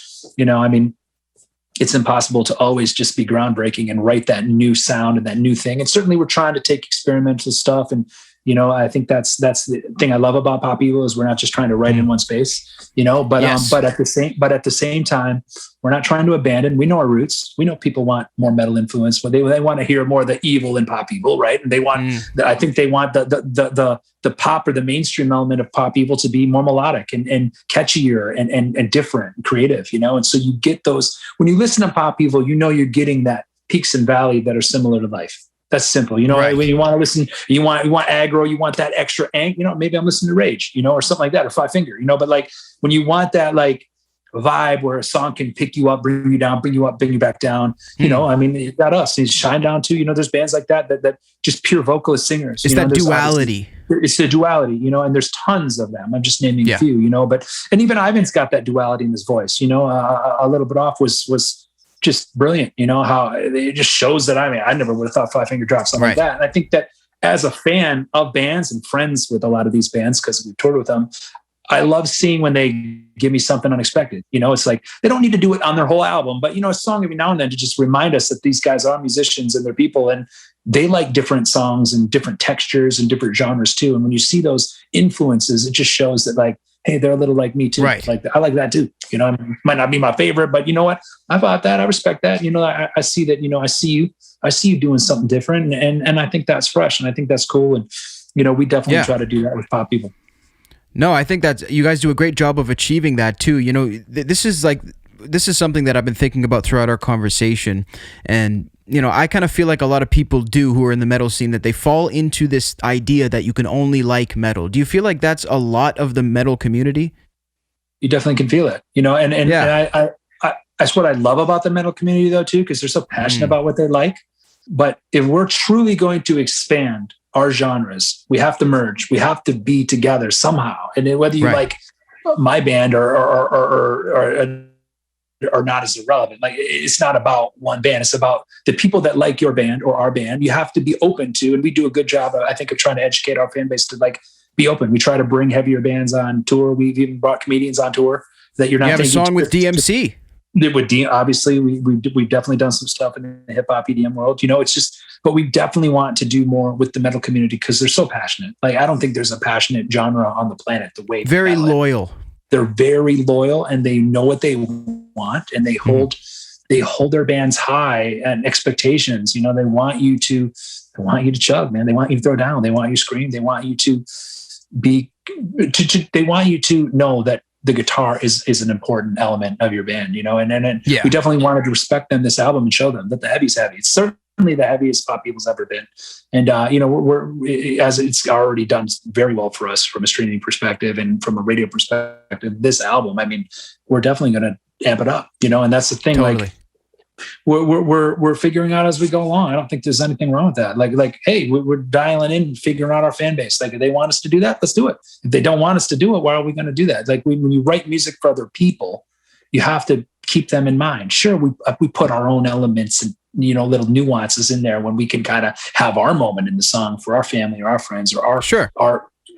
it's impossible to always just be groundbreaking and write that new sound and that new thing. And certainly we're trying to take experimental stuff. And, I think that's the thing I love about Pop Evil is we're not just trying to write in one space, but at the same time, we're not trying to abandon. We know our roots. We know people want more metal influence, but they want to hear more of the evil in Pop Evil, right? And they want, I think they want the pop or the mainstream element of Pop Evil to be more melodic and catchier and different and creative, And so you get those, when you listen to Pop Evil, you're getting that peaks and valleys that are similar to life. That's simple. Right. When you want to listen, you want aggro, you want that extra maybe I'm listening to Rage, or something like that, or Five Finger, but like when you want that like vibe where a song can pick you up, bring you down, bring you up, bring you back down, you got us, it's Shine Down too, there's bands like that just pure vocalist singers. It's that duality. It's the duality, and there's tons of them. I'm just naming a few, and even Ivan's got that duality in his voice, a little bit off was just brilliant, how it just shows that, I never would have thought Five Finger Drop, something like that. And I think that as a fan of bands and friends with a lot of these bands, because we toured with them, I love seeing when they give me something unexpected. It's like, they don't need to do it on their whole album, but a song every now and then to just remind us that these guys are musicians and they're people and they like different songs and different textures and different genres too. And when you see those influences, it just shows that like, hey, they're a little like me too. Right. Like I like that too. It might not be my favorite, but you know what? I bought that. I respect that. I see that. I see you doing something different, and I think that's fresh, and I think that's cool. And we definitely try to do that with Pop People. No, I think that you guys do a great job of achieving that too. This is something that I've been thinking about throughout our conversation, and I kind of feel like a lot of people do who are in the metal scene that they fall into this idea that you can only like metal. Do you feel like that's a lot of the metal community? You definitely can feel it, and I that's what I love about the metal community though too, because they're so passionate about what they like. But if we're truly going to expand our genres, we have to merge. We have to be together somehow. And whether you like my band or not is irrelevant. Like, it's not about one band. It's about the people that like your band or our band. You have to be open to, and we do a good job, I think, of trying to educate our fan base to like be open. We try to bring heavier bands on tour. We've even brought comedians on tour that you're not. You have a song with DMC. Obviously, we've definitely done some stuff in the hip hop EDM world. It's just, but we definitely want to do more with the metal community because they're so passionate. Like, I don't think there's a passionate genre on the planet the way very loyal. They're very loyal and they know what they want, and they hold their bands high and expectations. They want you to chug, man. They want you to throw down. They want you to scream. They want you to they want you to know that the guitar is an important element of your band, and we definitely wanted to respect them this album and show them that the heavy's heavy. It's certainly the heaviest Pop People's ever been. And, we're as it's already done very well for us from a streaming perspective and from a radio perspective, this album, we're definitely going to amp it up, and that's the thing. Totally. Like, we're figuring out as we go along. I don't think there's anything wrong with that. Like, hey, we're dialing in and figuring out our fan base. Like, if they want us to do that, let's do it. If they don't want us to do it, why are we going to do that? Like, when you write music for other people, you have to keep them in mind. Sure, we put our own elements and little nuances in there when we can kind of have our moment in the song for our family or our friends or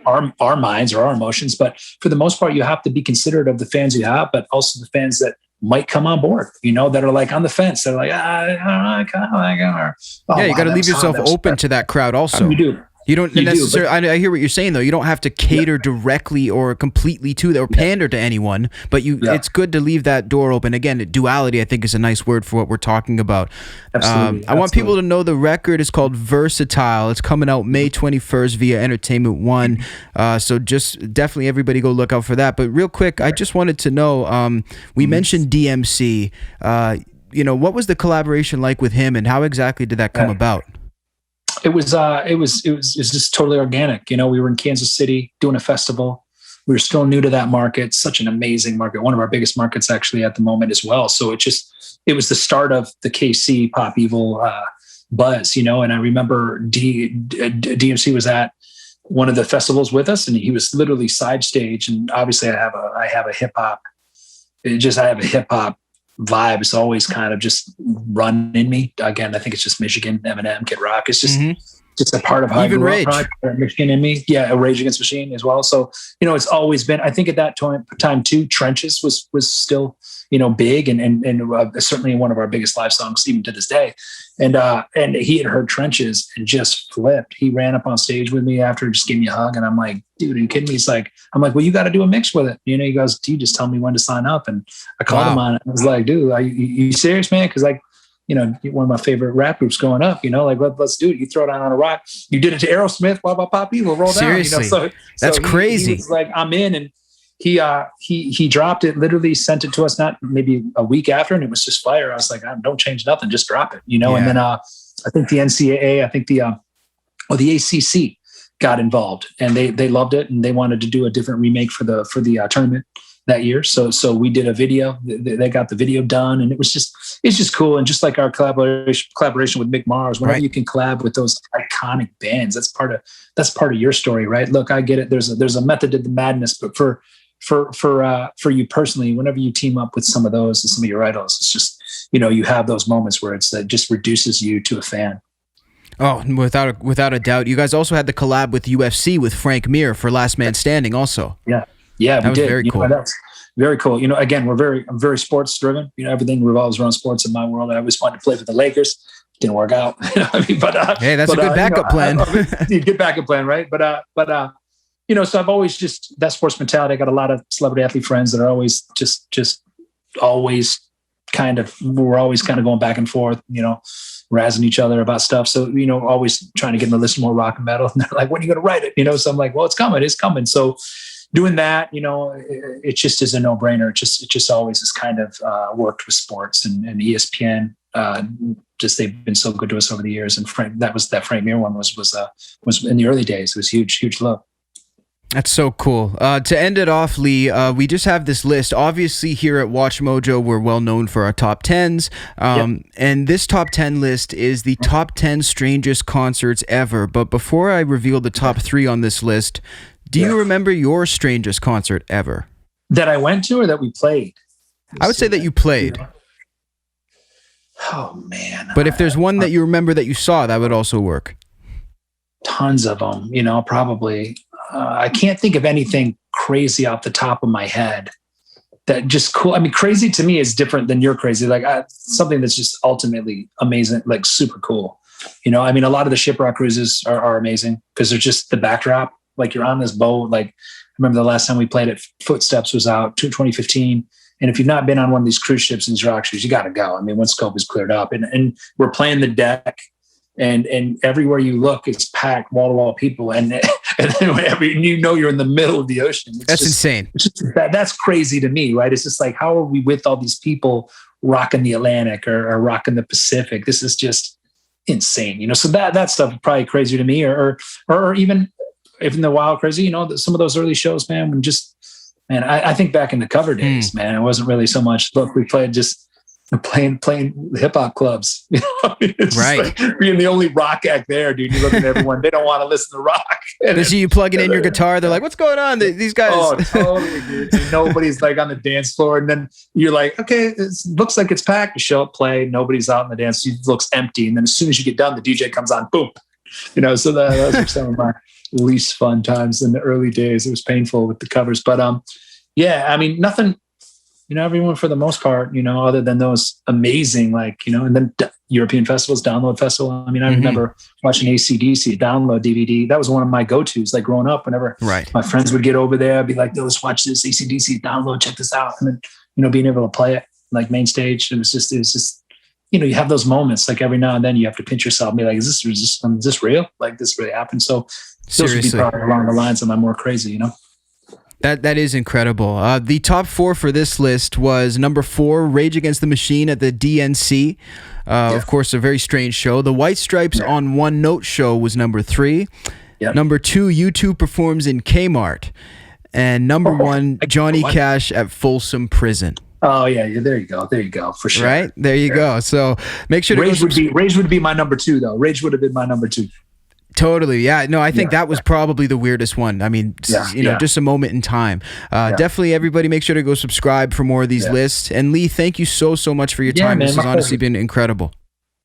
our minds or our emotions. But for the most part, you have to be considerate of the fans you have, but also the fans that might come on board, that are like on the fence. They're like, I kind of like it. You got to leave yourself open to that crowd also. You do. You don't necessarily. I hear what you're saying though. You don't have to cater directly or completely to that or pander to anyone. But it's good to leave that door open. Again, duality, I think, is a nice word for what we're talking about. Absolutely. I want people to know the record is called Versatile. It's coming out May 21st via Entertainment One. So just definitely everybody go look out for that. But real quick, I just wanted to know. We mentioned DMC. What was the collaboration like with him, and how exactly did that come about? It was just totally organic. We were in Kansas City doing a festival. We were still new to that market. Such an amazing market. One of our biggest markets actually at the moment as well. So it was the start of the KC Pop Evil buzz, and I remember DMC was at one of the festivals with us, and he was literally side stage. And obviously I have a hip hop vibe is always kind of just run in me. Again, I think it's just Michigan, Eminem, Kid Rock. It's just a part of how Even I grew Rage. up. Michigan in me. Yeah, a Rage Against the Machine as well. So, it's always been, I think at that time too, Trenches was still, big and certainly one of our biggest live songs even to this day. And he had heard Trenches and just flipped. He ran up on stage with me after, just gave me a hug. And I'm like, dude, are you kidding me? He's like, I'm like, well, you got to do a mix with it. He goes, do you just tell me when to sign up? And I called him on it. I was like, dude, are you serious, man? Cause one of my favorite rap groups growing up, let's do it. You throw it on a rock. You did it to Aerosmith, blah, blah, pop, we'll roll Seriously. down. That's crazy. He was like, I'm in. And he dropped it, literally sent it to us, not maybe a week after. And it was just fire. I was like, don't change nothing, just drop it, And then I think the NCAA, the ACC got involved and they loved it. And they wanted to do a different remake for the tournament that year. So we did a video. They got the video done, and it's just cool. And just like our collaboration with Mick Mars, whenever you can collab with those iconic bands, that's part of your story, right? Look, I get it. There's a method to the madness, but for you personally, whenever you team up with some of those and some of your idols, it's just, you have those moments where it just reduces you to a fan. Oh, without a doubt. You guys also had the collab with UFC with Frank Mir for Last Man Standing also. Yeah, that was very cool. That's very cool. Again, I'm very sports driven. Everything revolves around sports in my world. I always wanted to play for the Lakers. Didn't work out. Hey, that's a good backup plan. Good backup plan, right? So I've always just that sports mentality. I got a lot of celebrity athlete friends that are always just always we're always kind of going back and forth, razzing each other about stuff. So, always trying to get them to listen more rock and metal. And they're like, when are you going to write it? So I'm like, well, it's coming. So doing that, it just is a no brainer. It just always has kind of worked with sports and ESPN. They've been so good to us over the years. And Frank Mir one was in the early days. It was huge love. That's so cool. To end it off, Leigh, we just have this list. Obviously, here at WatchMojo, we're well known for our top 10s. And this top 10 list is the top 10 strangest concerts ever. But before I reveal the top 3 on this list, do you remember your strangest concert ever? That I went to or that we played? I would say that you played. Oh, man. But if there's one that you remember that you saw, that would also work. Tons of them, probably. I can't think of anything crazy off the top of my head that just cool. I mean, crazy to me is different than you're crazy. Like something that's just ultimately amazing, like super cool. A lot of the Shiprock cruises are amazing because they're just the backdrop. Like you're on this boat. Like I remember the last time we played it, Footsteps was out 2015. And if you've not been on one of these cruise ships and these rock cruises, you got to go. I mean, once scope is cleared up and we're playing the deck and everywhere you look, it's packed wall to wall people. And then whenever you're in the middle of the ocean. That's insane. That's crazy to me, right? It's just like, how are we with all these people rocking the Atlantic or rocking the Pacific? This is just insane, So that stuff is probably crazier to me, or even the wild crazy, some of those early shows, man. I think back in the cover days, man, it wasn't really so much. Look, we played just playing hip hop clubs, it's right? Like being the only rock act there, dude. You look at everyone; they don't want to listen to rock. They see you plugging in your guitar. They're like, "What's going on? These guys." Oh, totally, dude. And nobody's like on the dance floor, and then you're like, "Okay, it looks like it's packed." You show up, play. Nobody's out on the dance. It looks empty, and then as soon as you get done, the DJ comes on. Boom. So those are some of my least fun times in the early days. It was painful with the covers, but nothing. Everyone for the most part, other than those amazing, and then European festivals, Download Festival. I remember watching AC/DC, Download DVD. That was one of my go-tos, like growing up, whenever my friends would get over there, I'd be like, let's watch this AC/DC, Download, check this out. And then, being able to play it like main stage. It was just, you have those moments, like every now and then you have to pinch yourself and be like, is this real? Like this really happened? So those would be probably along the lines of my more crazy, That is incredible. The top 4 for this list was number 4, Rage Against the Machine at the DNC. Of course, a very strange show. The White Stripes on One Note show was number 3. Yep. Number 2, U2 performs in Kmart. And number 1, Johnny Cash at Folsom Prison. Oh yeah, there you go, for sure. Right, there you go. So make sure to Rage would be my number 2 though. Rage would have been my number 2. Totally. Yeah. No, I think that was probably the weirdest one. I mean, just a moment in time. Definitely everybody make sure to go subscribe for more of these lists. And Leigh, thank you so much for your time. Man, this has honestly been incredible.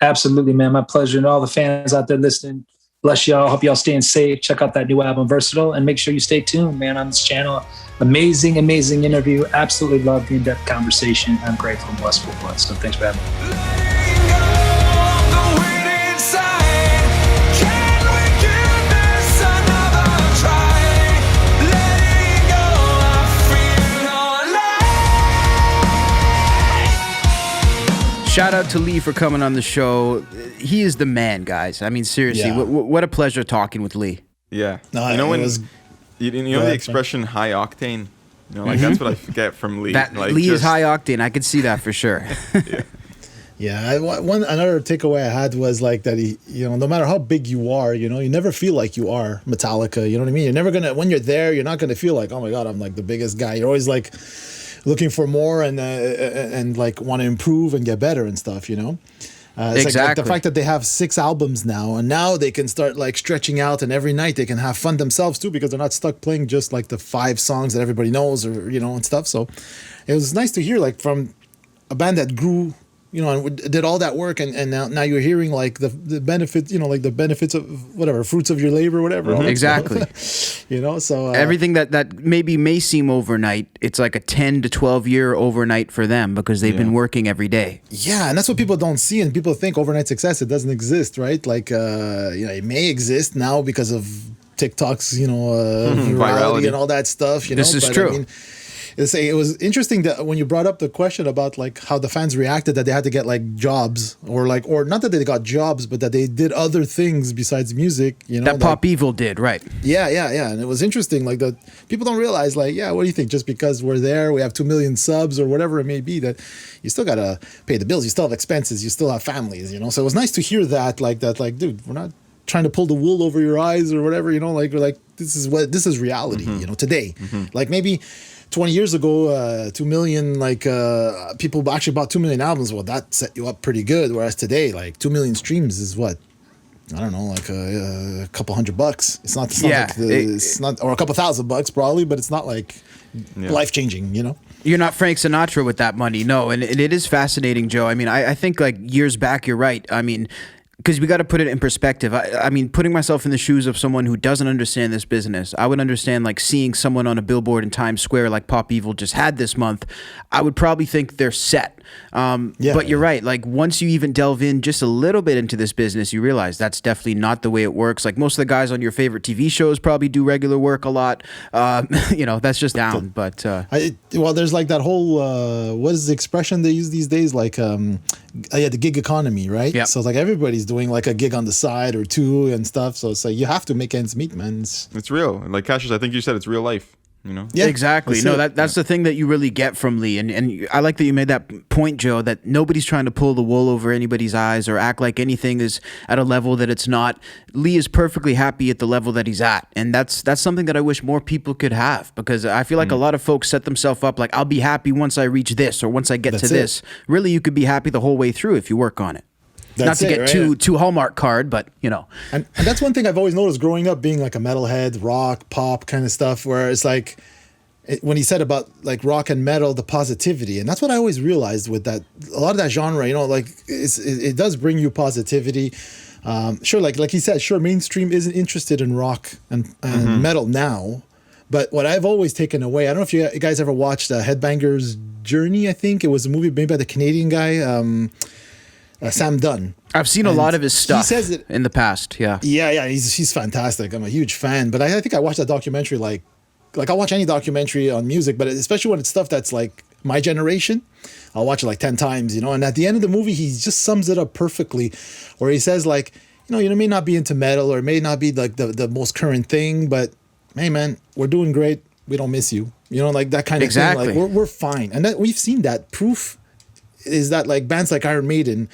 Absolutely, man. My pleasure. And all the fans out there listening, bless y'all. Hope y'all staying safe. Check out that new album, Versatile, and make sure you stay tuned, man, on this channel. Amazing interview. Absolutely love the in-depth conversation. I'm grateful and blessed for it. So thanks for having me. Letting go of the weight inside. Can we give this another try? Letting go, I feel alive. Shout out to Leigh for coming on the show. He is the man, guys. I mean, seriously, what a pleasure talking with Leigh. Yeah. No, you know when was, you know the expression high octane? You know, like that's what I get from Leigh. Leigh is high octane. I could see that for sure. Another takeaway I had was like that he, no matter how big you are, you never feel like you are Metallica. You know what I mean? You're never gonna, when you're there, you're not gonna feel like, oh my God, I'm like the biggest guy. You're always like looking for more and like want to improve and get better and stuff. It's exactly. like the fact that they have 6 albums now, and now they can start like stretching out, and every night they can have fun themselves too, because they're not stuck playing just like the 5 songs that everybody knows, or and stuff. So it was nice to hear like from a band that grew, and did all that work, and now you're hearing like the benefits, like the benefits of whatever, fruits of your labor, whatever. Exactly. So everything that maybe may seem overnight, it's like a 10 to 12 year overnight for them, because they've been working every day. Yeah, and that's what people don't see, and people think overnight success, it doesn't exist, right? Like it may exist now because of TikTok's virality and all that stuff. This is true. I mean, it was interesting that when you brought up the question about like how the fans reacted, that they had to get like jobs, or not that they got jobs, but that they did other things besides music. That Pop Evil did, right? Yeah, and it was interesting. Like that, people don't realize. Like, what do you think? Just because we're there, we have 2 million subs or whatever it may be, that you still gotta pay the bills. You still have expenses. You still have families. So it was nice to hear that. Like, dude, we're not trying to pull the wool over your eyes or whatever. Like this is reality. Today, like maybe 20 years ago, 2 million, people actually bought 2 million albums. Well, that set you up pretty good. Whereas today, like 2 million streams is what? I don't know, like a couple $100. It's not it's not, or a couple $1,000 probably, but it's not like life changing, You're not Frank Sinatra with that money. No. And it is fascinating, Joe. I mean, I think like years back, you're right. I mean, because we got to put it in perspective. I mean, putting myself in the shoes of someone who doesn't understand this business, I would understand like seeing someone on a billboard in Times Square like Pop Evil just had this month. I would probably think they're set. But you're right. Like once you even delve in just a little bit into this business, you realize that's definitely not the way it works. Like most of the guys on your favorite TV shows probably do regular work a lot. That's just down. But there's like that whole what is the expression they use these days? Like the gig economy, right? Yeah. So it's like everybody's doing like a gig on the side or 2 and stuff. So it's like you have to make ends meet, man. It's real. Like Cassius, I think you said it's real life. Yeah, exactly. That's the thing that you really get from Leigh, and I like that you made that point, Joe, that nobody's trying to pull the wool over anybody's eyes or act like anything is at a level that it's not. Leigh is perfectly happy at the level that he's at, and that's something that I wish more people could have, because I feel like a lot of folks set themselves up like, I'll be happy once I reach this or once I get to this. Really, you could be happy the whole way through if you work on it. Not to get too Hallmark card, but And that's one thing I've always noticed growing up, being like a metalhead, rock, pop kind of stuff, where it's like when he said about like rock and metal, the positivity, and that's what I always realized with that. A lot of that genre, like it does bring you positivity. Sure, like he said, sure, mainstream isn't interested in rock and metal now, but what I've always taken away, I don't know if you guys ever watched Headbanger's Journey. I think it was a movie made by the Canadian guy. Sam Dunn. I've seen a lot of his stuff. He says it in the past. Yeah. He's fantastic. I'm a huge fan. But I think I watched that documentary like I'll watch any documentary on music, but especially when it's stuff that's like my generation, I'll watch it like 10 times, And at the end of the movie, he just sums it up perfectly, where he says like, you may not be into metal or it may not be like the most current thing, but hey man, we're doing great. We don't miss you. Like that kind of thing. Like we're fine. And that we've seen that. Proof is that like bands like Iron Maiden,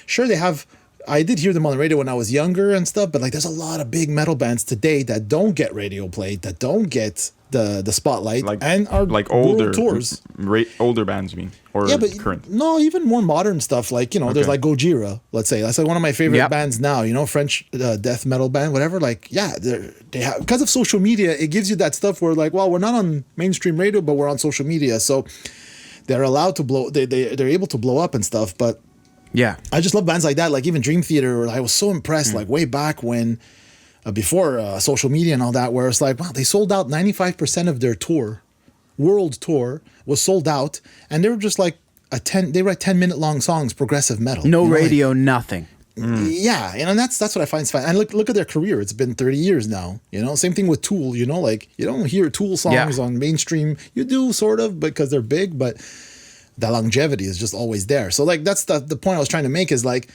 sure they have, I did hear them on the radio when I was younger and stuff, but like there's a lot of big metal bands today that don't get radio play, that don't get the spotlight, Like and our like older world tours. older bands, you mean, or Yeah, but current? no, even more modern stuff. Like, you know, there's Okay. like Gojira, let's say. That's like one of my favorite Yep. bands now, you know, French death metal band, whatever. Like, yeah, they have, because of social media, it gives you that stuff where like, well, we're not on mainstream radio, but we're on social media. So they're allowed to blow, they're able to blow up and stuff. But Yeah. I just love bands like that. Like even Dream Theater, I was so impressed, like way back when, before social media and all that, where it's like, wow, they sold out 95% of their tour, world tour was sold out. And they were just like they write 10-minute long songs, progressive metal. No you know, like- radio, nothing. yeah, you know, and that's what I find fun. And look at their career; it's been 30 years now. You know, same thing with Tool. You know, like you don't hear Tool songs Yeah. on mainstream. You do sort of because they're big, but the longevity is just always there. So like that's the point I was trying to make is like,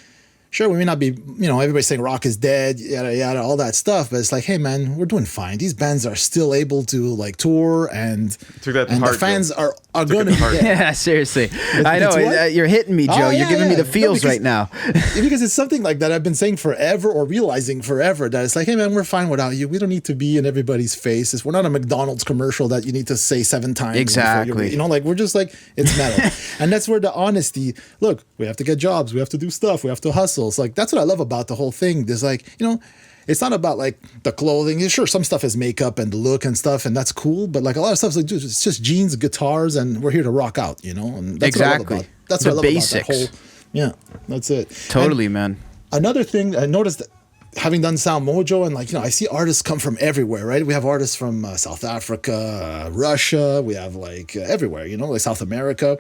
sure, we may not be, you know, everybody's saying rock is dead, yada yada, all that stuff, but it's like, hey man, we're doing fine. These bands are still able to like tour, and Took that to and heart, the fans Joe. are Took going it to to heart. Yeah, seriously. I know. it's what? You're hitting me, Joe. Oh, You're yeah, giving me yeah. the feels because- right now. because it's something like that I've been saying forever, or realizing forever, that it's like, hey man, we're fine without you. We don't need to be in everybody's faces. We're not a McDonald's commercial that you need to say 7 times. before Exactly. you know, like we're just like, it's metal. And that's where the honesty, look, we have to get jobs, we have to do stuff, we have to hustle. It's like, that's what I love about the whole thing. There's like, you know, it's not about like the clothing. Sure, some stuff is makeup and the look and stuff, and that's cool. But like a lot of stuff is like, dude, it's just jeans, guitars, and we're here to rock out, you know? And that's Exactly. what I love about, that's The what I love basics. about that whole, yeah, that's it. Totally, man. Another thing I noticed, having done SoundMojo, and like, you know, I see artists come from everywhere, right? We have artists from South Africa, Russia, we have like everywhere, you know, like South America.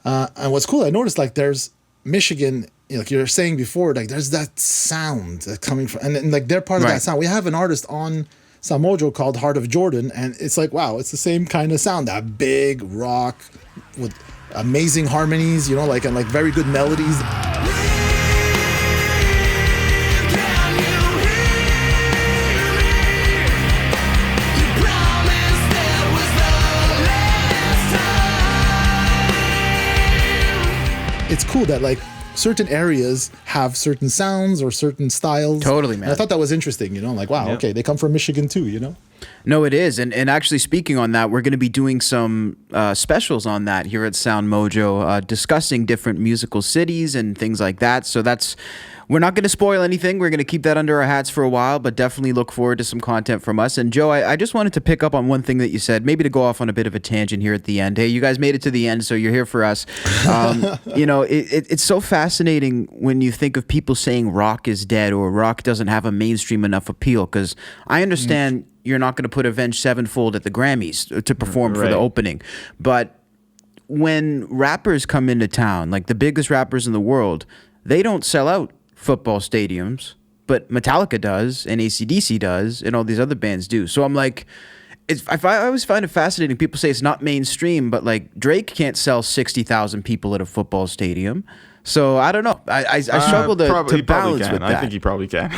And what's cool, I noticed like there's Michigan, you know, like you were saying before, like there's that sound that's coming from, and like they're part of Right. that sound. We have an artist on SoundMojo called Heart of Jordan, and it's like, wow, it's the same kind of sound, that big rock with amazing harmonies, you know, like, and like very good melodies. It's cool that like certain areas have certain sounds or certain styles. Totally, And man. I thought that was interesting, you know, like, wow, Yeah. okay, they come from Michigan too, you know? No, it is. And actually, speaking on that, we're going to be doing some specials on that here at SoundMojo, discussing different musical cities and things like that. So we're not going to spoil anything. We're going to keep that under our hats for a while, but definitely look forward to some content from us. And Joe, I just wanted to pick up on one thing that you said, maybe to go off on a bit of a tangent here at the end. Hey, you guys made it to the end, so you're here for us. You know, it's so fascinating when you think of people saying rock is dead or rock doesn't have a mainstream enough appeal, because I understand you're not going to put Avenged Sevenfold at the Grammys to perform for Right. the opening. But when rappers come into town, like the biggest rappers in the world, they don't sell out football stadiums, but Metallica does, and AC/DC does, and all these other bands do. So I'm like, I always find it fascinating. People say it's not mainstream, but like Drake can't sell 60,000 people at a football stadium. So I don't know. I struggle He to probably balance can. with I that. think he probably can.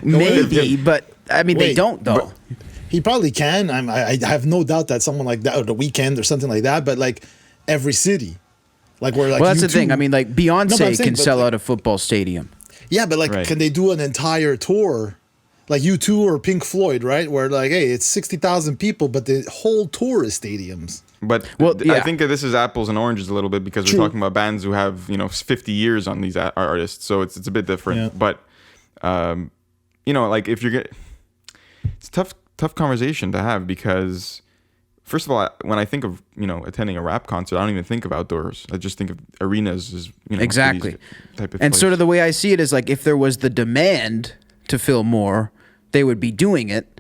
Maybe, but I mean, they Wait, don't though. but- He probably can. I have no doubt that someone like that, or The Weeknd or something like that, but like every city. Like where like Well, that's the U2 thing. I mean, like Beyonce No, but I'm saying, can but, sell like- out a football stadium. Yeah, but like, Right. can they do an entire tour, like U2 or Pink Floyd, right? Where like, hey, it's 60,000 people, but the whole tour is stadiums. But Well, I yeah. think that this is apples and oranges a little bit, because True. we're talking about bands who have 50 years on these artists, so it's a bit different. Yeah. But you know, like if you're it's a tough conversation to have, because first of all, when I think of attending a rap concert, I don't even think of outdoors. I just think of arenas as Exactly. type of And place. sort of the way I see it is like if there was the demand to fill more, they would be doing it.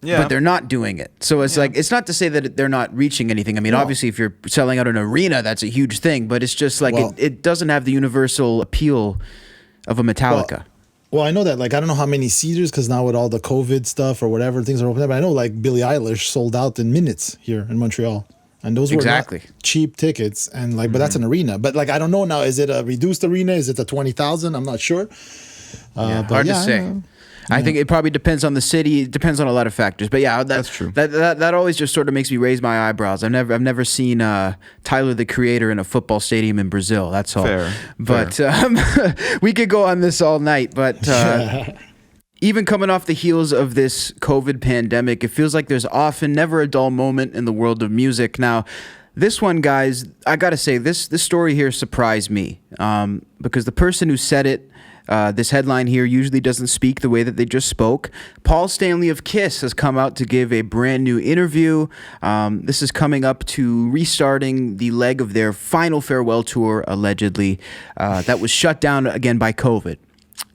Yeah. But they're not doing it. So it's like, it's not to say that they're not reaching anything. I mean, obviously, if you're selling out an arena, that's a huge thing. But it's just like Well- it doesn't have the universal appeal of a Metallica. Well, I know that, like, I don't know how many seaters, because now with all the COVID stuff or whatever, things are open up. But I know, like, Billie Eilish sold out in minutes here in Montreal. And those were Exactly. not cheap tickets. And, like, but that's an arena. But, like, I don't know now. Is it a reduced arena? Is it a 20,000? I'm not sure. Hard to yeah, say. I think it probably depends on the city. It depends on a lot of factors. But yeah, That's true. That always just sort of makes me raise my eyebrows. I've never seen Tyler the Creator in a football stadium in Brazil. That's all. Fair, But we could go on this all night. But Even coming off the heels of this COVID pandemic, it feels like there's often never a dull moment in the world of music. Now, this one, guys, I gotta say, this story here surprised me because the person who said it, this headline here, usually doesn't speak the way that they just spoke. Paul Stanley of Kiss has come out to give a brand new interview. This is coming up to restarting the leg of their final farewell tour, allegedly, that was shut down again by COVID.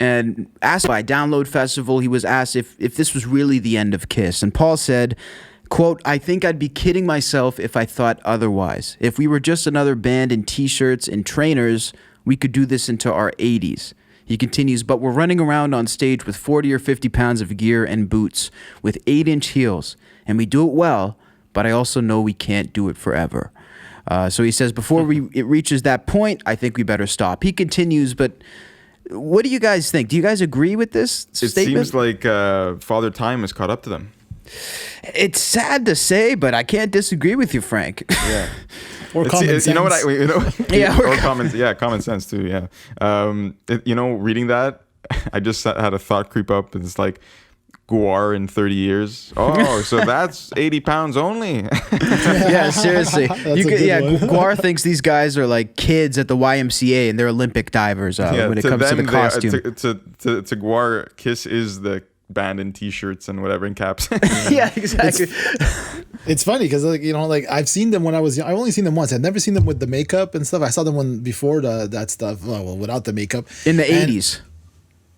And asked by Download Festival, he was asked if this was really the end of Kiss. And Paul said, quote, "I think I'd be kidding myself if I thought otherwise. If we were just another band in t-shirts and trainers, we could do this into our 80s. He continues, but we're running around on stage with 40 or 50 pounds of gear and boots with 8-inch heels. And we do it well, but I also know we can't do it forever. So he says, before it reaches that point, I think we better stop. He continues, but what do you guys think? Do you guys agree with this statement? It seems like Father Time has caught up to them. It's sad to say, but I can't disagree with you, Frank. Yeah. Or common sense. You know what Yeah, or common sense too. Yeah. Reading that, I just had a thought creep up. It's like Guar in 30 years. Oh, so that's 80 pounds only. Yeah, seriously. Guar thinks these guys are like kids at the YMCA and they're Olympic divers when it comes to the costume. To Guar, Kiss is the band in t-shirts and whatever in caps. Yeah, exactly. It's funny because I've seen them when I was young. I've only seen them once. I'd never seen them with the makeup and stuff. I saw them before that stuff. Well, without the makeup In the 80s.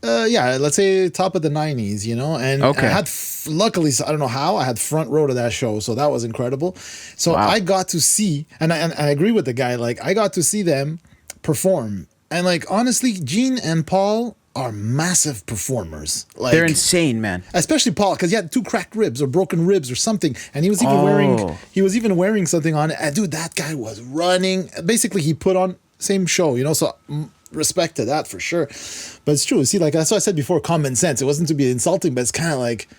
Let's say top of the 90s, and Okay. I had luckily, I don't know how, I had front row to that show, so that was incredible. So Wow. I got to see, and I agree with the guy, like I got to see them perform, and like honestly, Gene and Paul are massive performers. Like They're insane, man. especially Paul, because he had 2 cracked ribs or broken ribs or something, and he was even wearing something on it. And dude, that guy was running. Basically, he put on same show, so. Respect to that for sure, but it's true. See, like that's what I said before, common sense. It wasn't to be insulting, but it's kind of like,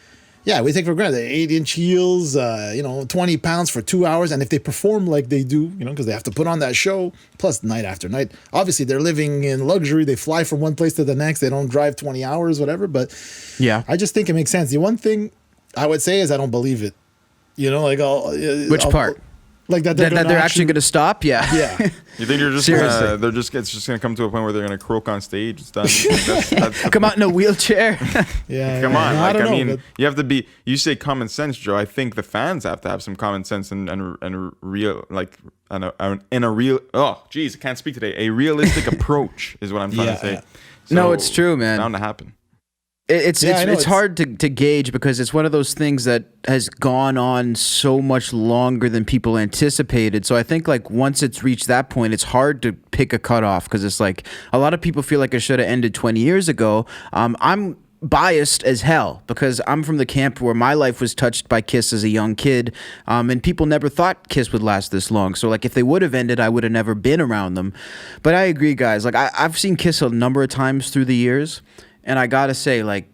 yeah, we take for granted 8-inch heels, 20 pounds for 2 hours, and if they perform like they do, because they have to put on that show, plus night after night. Obviously, they're living in luxury. They fly from one place to the next. They don't drive 20 hours, whatever. But Yeah. I just think it makes sense. The one thing I would say is I don't believe it. Which part? Like that That they're actually going to stop? Yeah. Yeah. You think you're just Seriously. it's just gonna come to a point where they're gonna croak on stage? It's done. That's Come out in a wheelchair. Yeah. Come on, No, like don't I know, mean, but- you have to be. You say common sense, Joe. I think the fans have to have some common sense and real in a real. Oh, geez, I can't speak today. A realistic approach is what I'm trying to say. Yeah. No, it's true, man. It's bound to happen. It's Yeah, I know, it's it's- hard to gauge because it's one of those things that has gone on so much longer than people anticipated. So I think like once it's reached that point, it's hard to pick a cutoff because it's like a lot of people feel like it should have ended 20 years ago. I'm biased as hell because I'm from the camp where my life was touched by Kiss as a young kid, and people never thought Kiss would last this long. So like if they would have ended, I would have never been around them. But I agree, guys. Like I've seen Kiss a number of times through the years. And I gotta say, like,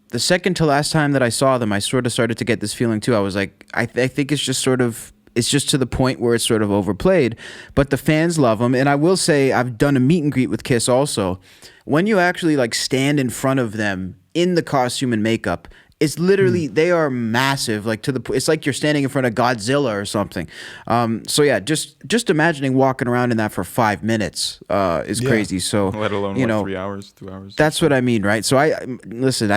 the second to last time that I saw them, I sort of started to get this feeling too. I was like, I think it's just to the point where it's sort of overplayed. But the fans love them. And I will say, I've done a meet and greet with Kiss also. When you actually like stand in front of them in the costume and makeup, it's literally, they are massive. Like it's like you're standing in front of Godzilla or something. So yeah, just imagining walking around in that for 5 minutes is crazy. So Let alone 3 hours, 2 hours. That's what I mean, right? So I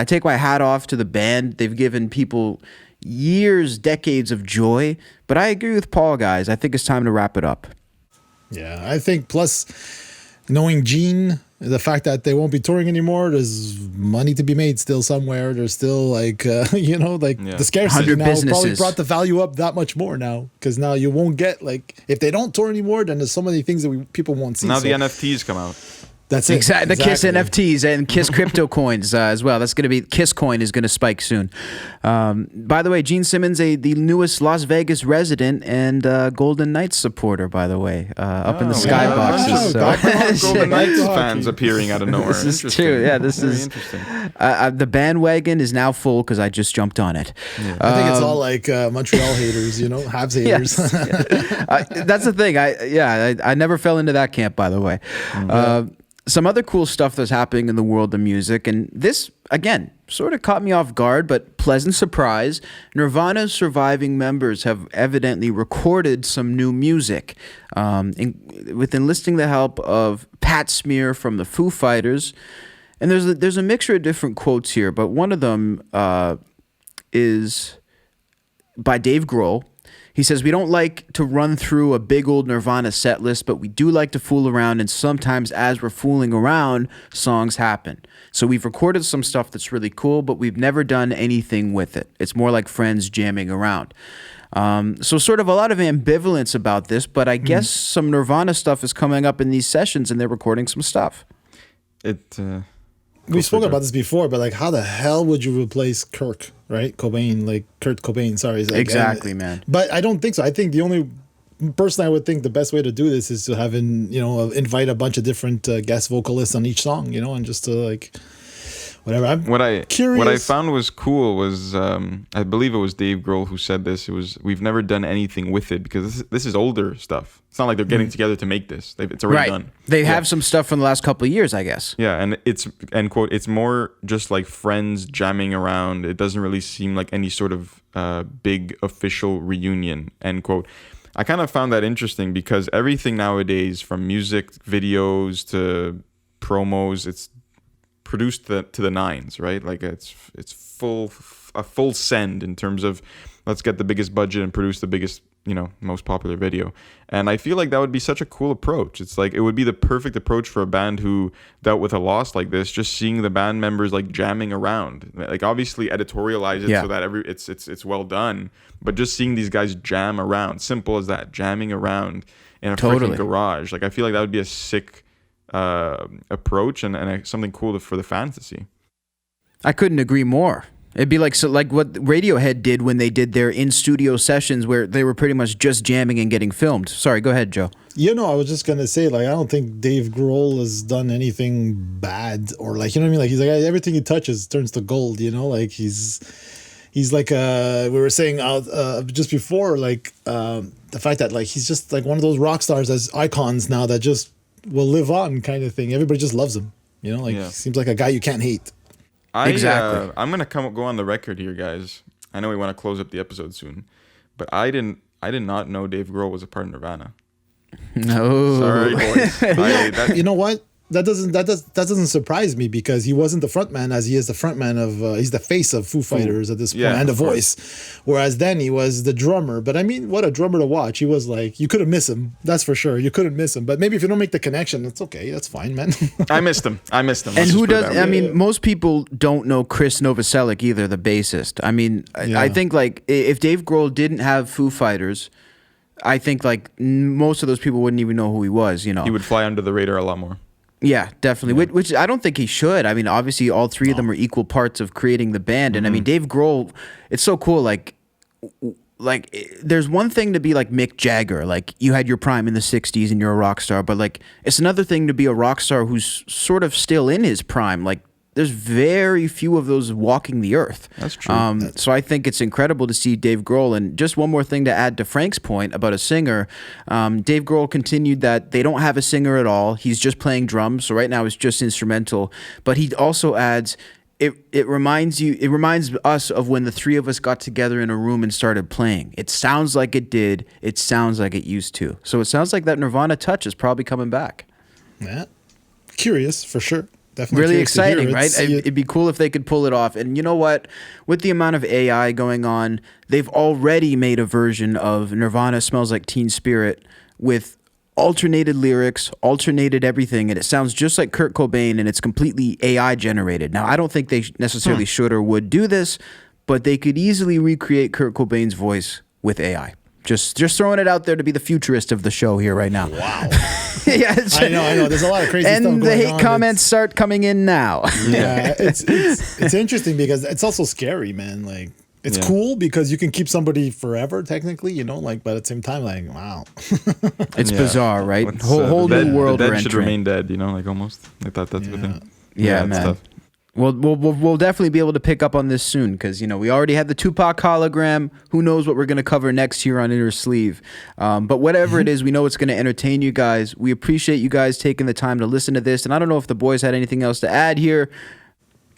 take my hat off to the band. They've given people years, decades of joy. But I agree with Paul, guys. I think it's time to wrap it up. Yeah, I think plus knowing Gene, the fact that they won't be touring anymore, there's money to be made still somewhere. There's still like, the scarcity 100 now businesses. probably brought the value up that much more now because now you won't get like, if they don't tour anymore, then there's so many things that people won't see. Now so the NFTs come out. That's it. Exactly. The Kiss NFTs and Kiss crypto coins as well. That's going to be Kiss coin is going to spike soon. By the way, Gene Simmons, the newest Las Vegas resident and Golden Knights supporter. By the way, up in the skyboxes. Golden Knights fans appearing out of nowhere. This is true. Yeah, this Very is interesting. The bandwagon is now full because I just jumped on it. I think it's all like Montreal haters, Habs haters. Yes. That's the thing. I never fell into that camp. By the way. some other cool stuff that's happening in the world of music, and this, again, sort of caught me off guard, but pleasant surprise. Nirvana's surviving members have evidently recorded some new music with enlisting the help of Pat Smear from the Foo Fighters. And there's a mixture of different quotes here, but one of them is by Dave Grohl. He says, "We don't like to run through a big old Nirvana set list, but we do like to fool around, and sometimes as we're fooling around, songs happen. So we've recorded some stuff that's really cool, but we've never done anything with it. It's more like friends jamming around." So sort of a lot of ambivalence about this, but I guess some Nirvana stuff is coming up in these sessions, and they're recording some stuff. We spoke about this before, but like, how the hell would you replace Kurt Cobain? Sorry, like, Exactly, man. But I don't think so. I think the only person I would think the best way to do this is to have invite a bunch of different guest vocalists on each song, and just to like whatever. What I curious. found was cool was I believe it was Dave Grohl who said this. It was, we've never done anything with it because this is older stuff. It's not like they're getting together to make this. It's already done. They have some stuff from the last couple of years, I guess. Yeah, and it's, end quote, it's more just like friends jamming around. It doesn't really seem like any sort of big official reunion, end quote. I kind of found that interesting because everything nowadays, from music videos to promos, it's produced to the nines, right? Like it's a full send in terms of let's get the biggest budget and produce the biggest, most popular video. And I feel like that would be such a cool approach. It's like it would be the perfect approach for a band who dealt with a loss like this, just seeing the band members like jamming around. Like obviously editorialize it so that it's well done, but just seeing these guys jam around, simple as that, jamming around in a freaking garage. Like I feel like that would be a sick approach and something cool for the fans to see. I couldn't agree more. It'd be like what Radiohead did when they did their in-studio sessions where they were pretty much just jamming and getting filmed. Sorry, go ahead, Joe. I was just going to say, like, I don't think Dave Grohl has done anything bad or like, you know what I mean? Like, he's like, everything he touches turns to gold, like he's like, we were saying just before, like, the fact that like, he's just like one of those rock stars as icons now that just will live on kind of thing. Everybody just loves him, he seems like a guy you can't hate. Exactly. I'm gonna go on the record here, guys. I know we want to close up the episode soon, but I did not know Dave Grohl was a part of Nirvana. No, sorry, boys. You know what? That doesn't surprise me because he wasn't the frontman as he is the frontman of he's the face of Foo Fighters at this point and the voice, whereas then he was the drummer. But I mean, what a drummer to watch! He was like, you couldn't miss him. That's for sure. You couldn't miss him. But maybe if you don't make the connection, it's okay. That's fine, man. I missed him. And who does? I mean, most people don't know Chris Novoselic either, the bassist. I mean, I think like if Dave Grohl didn't have Foo Fighters, I think like most of those people wouldn't even know who he was. He would fly under the radar a lot more. Yeah, definitely. Which I don't think he should. I mean, obviously, all three of them are equal parts of creating the band. And I mean, Dave Grohl, it's so cool. Like, there's one thing to be like Mick Jagger. Like, you had your prime in the 60s and you're a rock star. But like, it's another thing to be a rock star who's sort of still in his prime. Like, there's very few of those walking the earth. That's true. So I think it's incredible to see Dave Grohl. And just one more thing to add to Frank's point about a singer. Dave Grohl continued that they don't have a singer at all. He's just playing drums. So right now it's just instrumental. But he also adds, it reminds us of when the three of us got together in a room and started playing. It sounds like it did. It sounds like it used to. So it sounds like that Nirvana touch is probably coming back. Yeah. Curious for sure. Definitely really exciting, right? It'd be cool if they could pull it off. And you know what? With the amount of AI going on, they've already made a version of Nirvana Smells Like Teen Spirit with alternated lyrics, alternated everything, and it sounds just like Kurt Cobain, and it's completely AI generated. Now, I don't think they necessarily should or would do this, but they could easily recreate Kurt Cobain's voice with AI. Just throwing it out there to be the futurist of the show here right now. Wow. Yeah, I know. There's a lot of crazy stuff going on. And the hate comments start coming in now. Yeah, it's interesting because it's also scary, man. Like, it's cool because you can keep somebody forever, technically, like, but at the same time, like, wow. It's bizarre, right? Whole new world the we're dead should entering. remain dead, like almost. Like that's the thing. Yeah, it's man. tough. We'll definitely be able to pick up on this soon because, you know, we already had the Tupac hologram. Who knows what we're going to cover next here on Innersleeve. But whatever it is, we know it's going to entertain you guys. We appreciate you guys taking the time to listen to this. And I don't know if the boys had anything else to add here.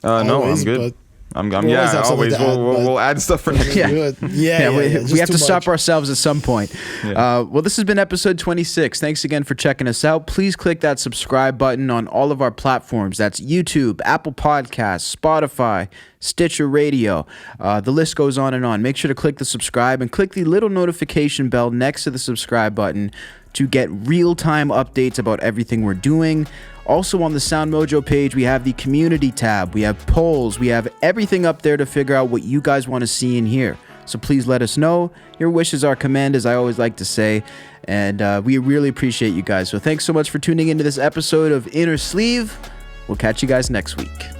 No, I'm good. We'll add stuff for next week. We have to stop ourselves at some point. Well, this has been episode 26. Thanks again for checking us out. Please click that subscribe button on all of our platforms. That's YouTube, Apple Podcasts, Spotify, Stitcher Radio. The list goes on and on. Make sure to click the subscribe and click the little notification bell next to the subscribe button to get real-time updates about everything we're doing. Also on the SoundMojo page, we have the community tab. We have polls. We have everything up there to figure out what you guys want to see and hear. So please let us know. Your wish is our command, as I always like to say. And we really appreciate you guys. So thanks so much for tuning into this episode of Innersleeve. We'll catch you guys next week.